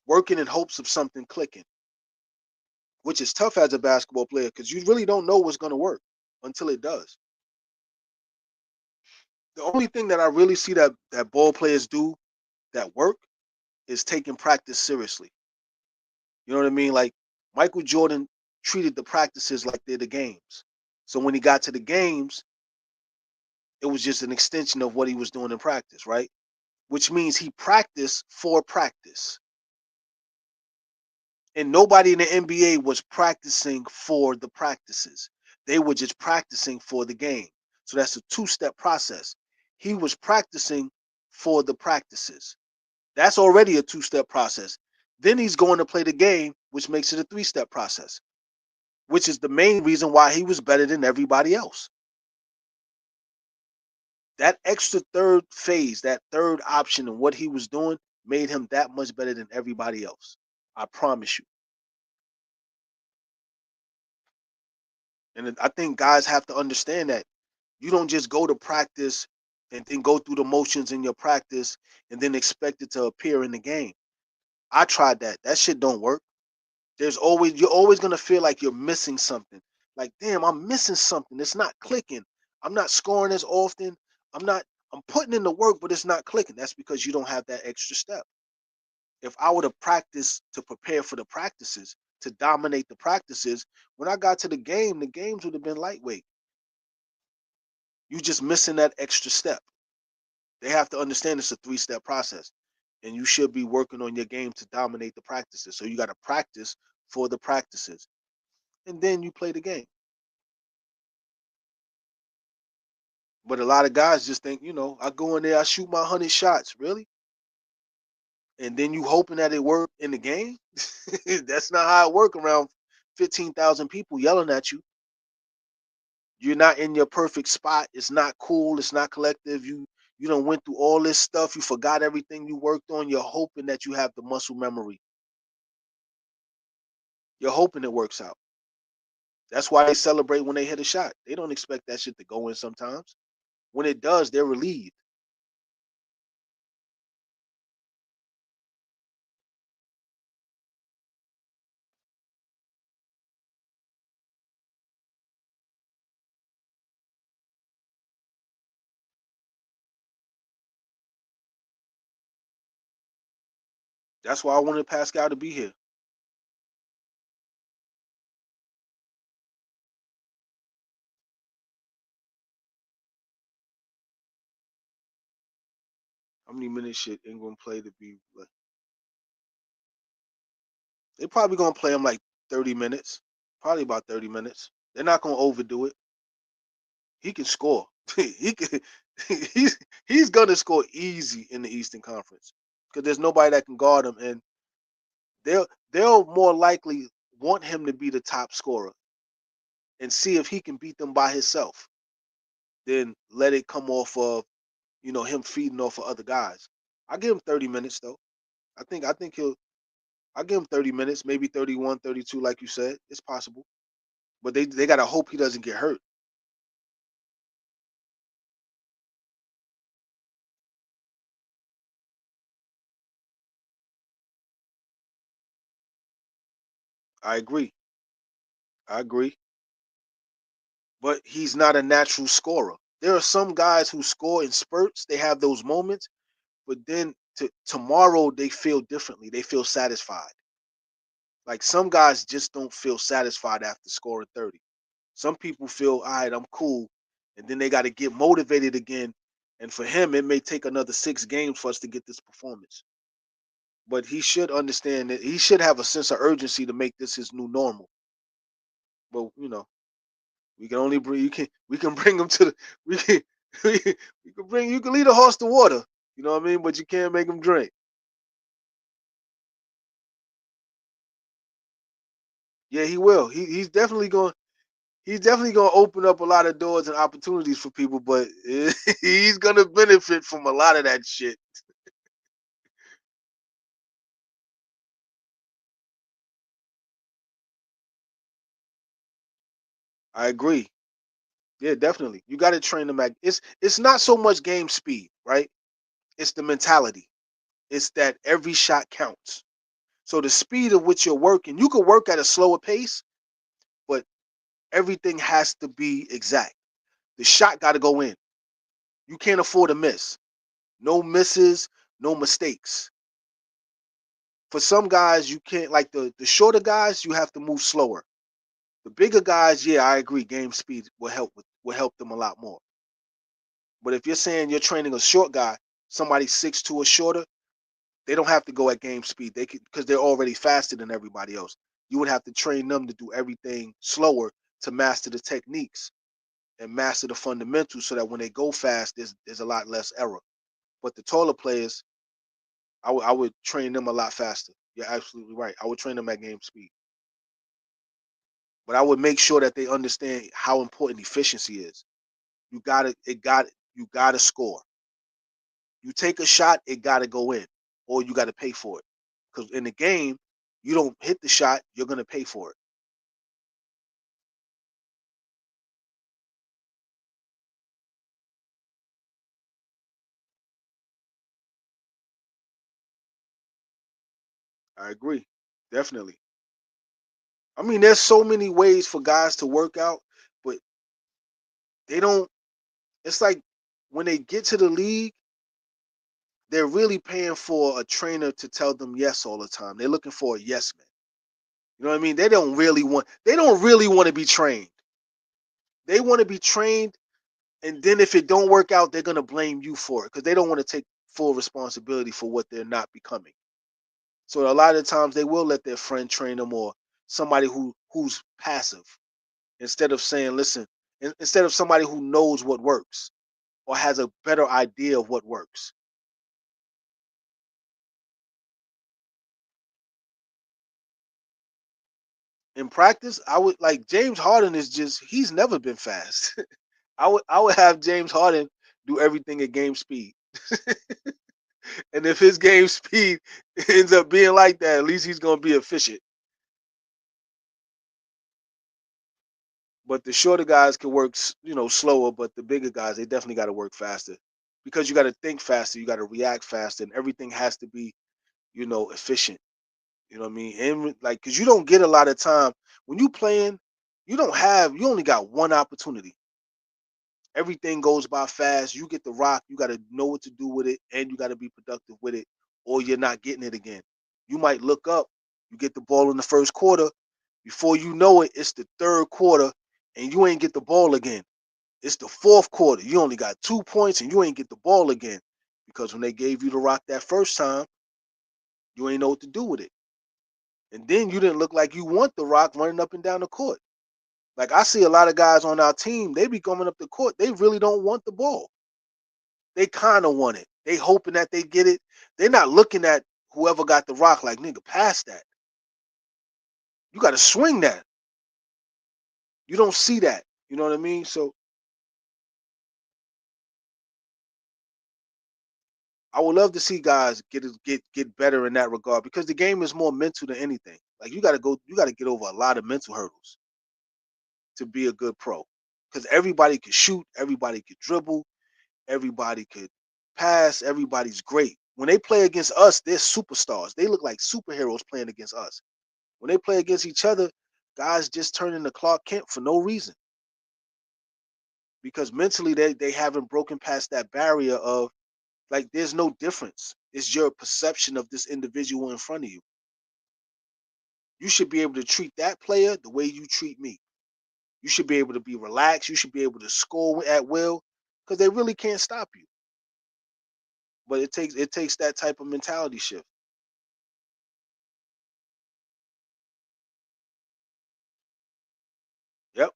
working in hopes of something clicking, which is tough as a basketball player because you really don't know what's going to work until it does. The only thing that I really see that ball players do that work is taking practice seriously. You know what I mean? Like Michael Jordan treated the practices like they're the games. So when he got to the games, it was just an extension of what he was doing in practice, right? Which means he practiced for practice. And nobody in the NBA was practicing for the practices. They were just practicing for the game. So that's a 2-step process. He was practicing for the practices. That's already a 2-step process. Then he's going to play the game, which makes it a 3-step process, which is the main reason why he was better than everybody else. That extra third phase, that third option and what he was doing made him that much better than everybody else. I promise you. And I think guys have to understand that you don't just go to practice and then go through the motions in your practice and then expect it to appear in the game. I tried that. That shit don't work. You're always gonna feel like you're missing something. Like, damn, I'm missing something. It's not clicking. I'm not scoring as often. I'm putting in the work, but it's not clicking. That's because you don't have that extra step. If I would have practiced to prepare for the practices, to dominate the practices, when I got to the games would have been lightweight. You just missing that extra step. They have to understand it's a 3-step process. And you should be working on your game to dominate the practices. So you got to practice for the practices. And then you play the game. But a lot of guys just think, I go in there, I shoot my 100 shots. Really? And then you hoping that it work in the game? That's not how it work around 15,000 people yelling at you. You're not in your perfect spot. It's not cool. It's not collective. You don't went through all this stuff. You forgot everything you worked on. You're hoping that you have the muscle memory. You're hoping it works out. That's why they celebrate when they hit a shot. They don't expect that shit to go in sometimes. When it does, they're relieved. That's why I wanted Pascal to be here. How many minutes should Ingram play to be? Like, they probably gonna play him like 30 minutes. Probably about 30 minutes. They're not gonna overdo it. He can score. he can. He's he's gonna score easy in the Eastern Conference because there's nobody that can guard him, and they'll more likely want him to be the top scorer and see if he can beat them by himself. Then let it come off of him feeding off of other guys. I give him 30 minutes though. I think he'll. I give him 30 minutes, maybe 31, 32, like you said. It's possible, but they gotta hope he doesn't get hurt. I agree. I agree. But he's not a natural scorer. There are some guys who score in spurts. They have those moments, but then tomorrow they feel differently. They feel satisfied. Like some guys just don't feel satisfied after scoring 30. Some people feel, all right, I'm cool. And then they got to get motivated again. And for him, it may take another 6 games for us to get this performance. But he should understand that he should have a sense of urgency to make this his new normal. But we can only bring we can bring him to the we can you can lead a horse to water. You know what I mean? But you can't make him drink. Yeah, he will. He's definitely going to open up a lot of doors and opportunities for people, but he's going to benefit from a lot of that shit. I agree. Yeah, definitely. You got to train them at it's not so much game speed, right? It's the mentality. It's that every shot counts. So the speed of which you're working, you could work at a slower pace, but everything has to be exact. The shot got to go in. You can't afford to miss. No misses, no mistakes. For some guys, you can't like the shorter guys, you have to move slower. The bigger guys, yeah, I agree. Game speed will help them a lot more. But if you're saying you're training a short guy, somebody 6'2" or shorter, they don't have to go at game speed. They could because they're already faster than everybody else. You would have to train them to do everything slower to master the techniques and master the fundamentals so that when they go fast, there's a lot less error. But the taller players, I would train them a lot faster. You're absolutely right. I would train them at game speed. But I would make sure that they understand how important efficiency is. You gotta score. You take a shot, it gotta go in, or you gotta pay for it. Because in the game, you don't hit the shot, you're gonna pay for it. I agree, definitely. I mean, there's so many ways for guys to work out, but they don't. It's like when they get to the league, they're really paying for a trainer to tell them yes all the time. They're looking for a yes man. You know what I mean? They don't really want to be trained. They want to be trained, and then if it don't work out, they're gonna blame you for it because they don't want to take full responsibility for what they're not becoming. So a lot of times they will let their friend train them or somebody who's passive instead of saying, listen, instead of somebody who knows what works or has a better idea of what works. In practice, I would like James Harden is just he's never been fast. I would have James Harden do everything at game speed. And if his game speed ends up being like that, at least he's gonna be efficient. But the shorter guys can work, slower. But the bigger guys, they definitely got to work faster because you got to think faster, you got to react faster, and everything has to be, efficient. You know what I mean? And like, cause you don't get a lot of time when you playing. You only got one opportunity. Everything goes by fast. You get the rock, you got to know what to do with it, and you got to be productive with it, or you're not getting it again. You might look up, you get the ball in the first quarter. Before you know it, it's the third quarter, and you ain't get the ball again. It's the fourth quarter. You only got 2 points, and you ain't get the ball again. Because when they gave you the rock that first time, you ain't know what to do with it. And then you didn't look like you want the rock running up and down the court. Like I see a lot of guys on our team, they be coming up the court. They really don't want the ball. They kind of want it. They hoping that they get it. They're not looking at whoever got the rock like, nigga, pass that. You got to swing that. You don't see that. You know what I mean? So I would love to see guys get better in that regard because the game is more mental than anything. Like you got to get over a lot of mental hurdles to be a good pro. Because everybody could shoot, everybody could dribble, everybody could pass, everybody's great. When they play against us, they're superstars. They look like superheroes playing against us. When they play against each other, guys just turn into Clark Kent for no reason. Because mentally they haven't broken past that barrier of like there's no difference. It's your perception of this individual in front of you. You should be able to treat that player the way you treat me. You should be able to be relaxed. You should be able to score at will because they really can't stop you. But it takes that type of mentality shift. Yep.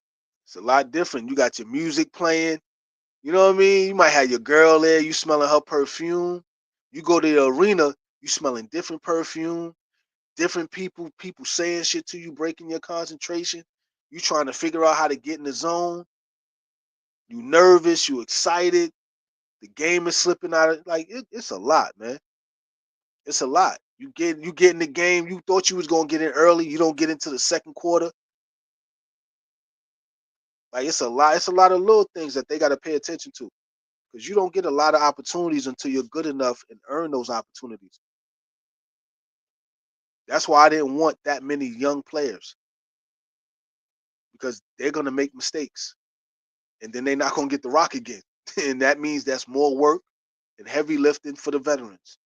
It's a lot different. You got your music playing. You know what I mean? You might have your girl there, you smelling her perfume. You go to the arena, you smelling different perfume, different people saying shit to you, breaking your concentration. You trying to figure out how to get in the zone. You nervous, you excited. The game is slipping out of it's a lot, man. It's a lot. You get in the game, you thought you was gonna get in early, you don't get into the second quarter. Like it's a lot. It's a lot of little things that they got to pay attention to because you don't get a lot of opportunities until you're good enough and earn those opportunities. That's why I didn't want that many young players because they're gonna make mistakes and then they're not gonna get the rock again, and that means that's more work and heavy lifting for the veterans.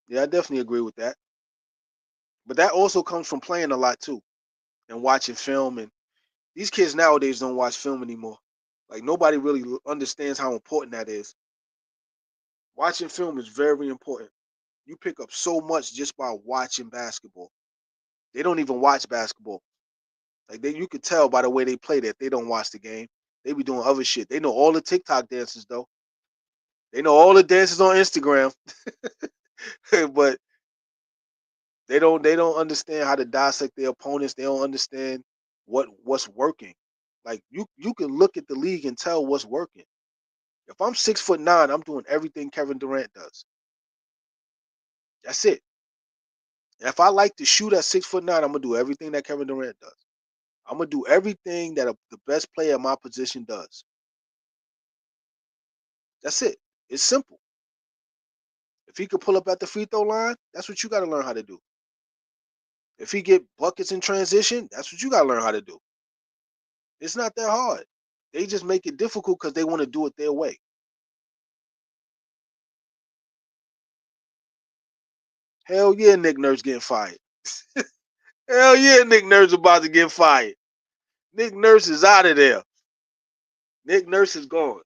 Yeah, I definitely agree with that. But that also comes from playing a lot too and watching film. And these kids nowadays don't watch film anymore. Like nobody really understands how important that is. Watching film is very important. You pick up so much just by watching basketball. They don't even watch basketball. Like you could tell by the way they play that they don't watch the game. They be doing other shit. They know all the TikTok dances though. They know all the dances on Instagram, but they don't understand how to dissect their opponents. They don't understand what's working. Like you can look at the league and tell what's working. If I'm 6'9", I'm doing everything Kevin Durant does. That's it. And if I like to shoot at 6'9", I'm gonna do everything that Kevin Durant does. I'm gonna do everything that the best player in my position does. That's it. It's simple. If he could pull up at the free throw line, that's what you got to learn how to do. If he get buckets in transition, that's what you got to learn how to do. It's not that hard. They just make it difficult because they want to do it their way. Hell yeah, Nick Nurse getting fired. Hell yeah, Nick Nurse about to get fired. Nick Nurse is out of there. Nick Nurse is gone.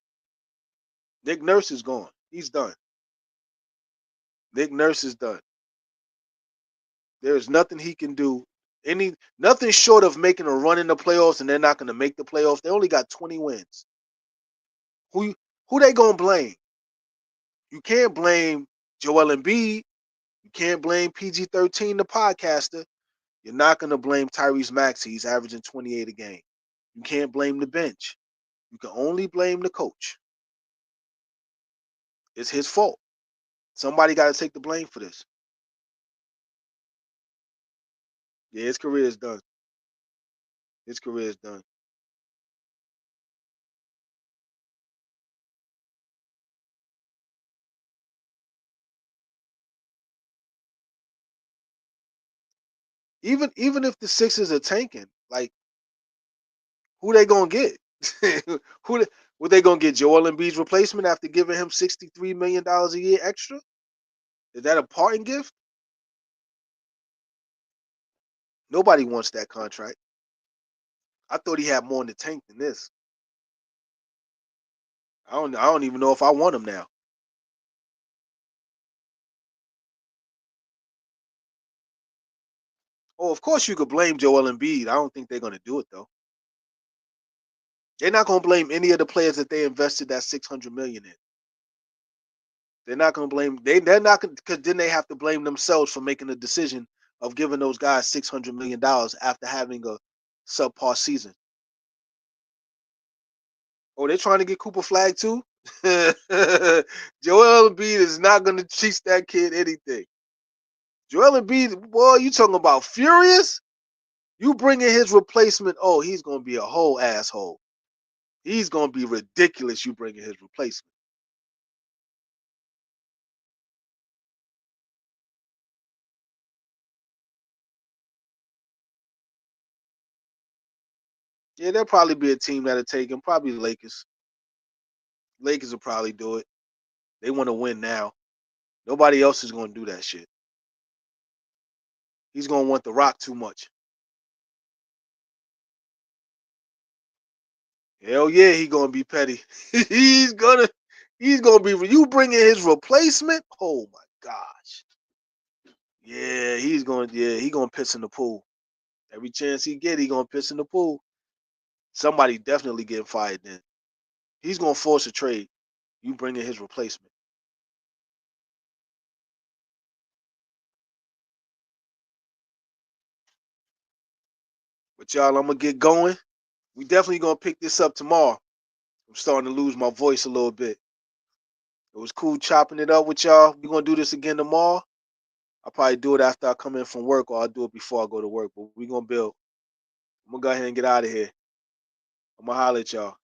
Nick Nurse is gone. He's done. Nick Nurse is done. There's nothing he can do. Nothing short of making a run in the playoffs, and they're not going to make the playoffs. They only got 20 wins. Who they gonna blame? You can't blame Joel Embiid. You can't blame PG-13, the podcaster. You're not gonna blame Tyrese Maxey. He's averaging 28 a game. You can't blame the bench. You can only blame the coach. It's his fault. Somebody got to take the blame for this. Yeah, his career is done. His career is done. Even if the Sixers are tanking, like Who they gonna get? Who what they gonna get? Joel Embiid's replacement after giving him $63 million a year extra? Is that a parting gift? Nobody wants that contract. I thought he had more in the tank than this. I don't even know if I want him now. Oh, of course you could blame Joel Embiid. I don't think they're gonna do it though. They're not gonna blame any of the players that they invested that $600 million in. They're not gonna blame they're not gonna, because then they have to blame themselves for making the decision of giving those guys $600 million after having a subpar season. Oh, they're trying to get Cooper Flag too. Joel Embiid is not gonna teach that kid anything. Joel Embiid, boy, you talking about furious? You bring in his replacement? Oh, he's gonna be a whole asshole. He's gonna be ridiculous. You bring in his replacement. Yeah, there'll probably be a team that'll take him. Probably the Lakers. Lakers will probably do it. They want to win now. Nobody else is gonna do that shit. He's gonna want the rock too much. Hell yeah, he gonna be petty. he's gonna he's gonna be you bringing his replacement. Oh my gosh. Yeah, he gonna piss in the pool. Every chance he get, he gonna piss in the pool. Somebody definitely getting fired then. He's gonna force a trade. You bring in his replacement. But y'all, I'm gonna get going. We definitely gonna pick this up tomorrow. I'm starting to lose my voice a little bit. It was cool chopping it up with y'all. We gonna do this again tomorrow. I'll probably do it after I come in from work, or I'll do it before I go to work. But we gonna build. I'm gonna go ahead and get out of here. I'm gonna holler at y'all.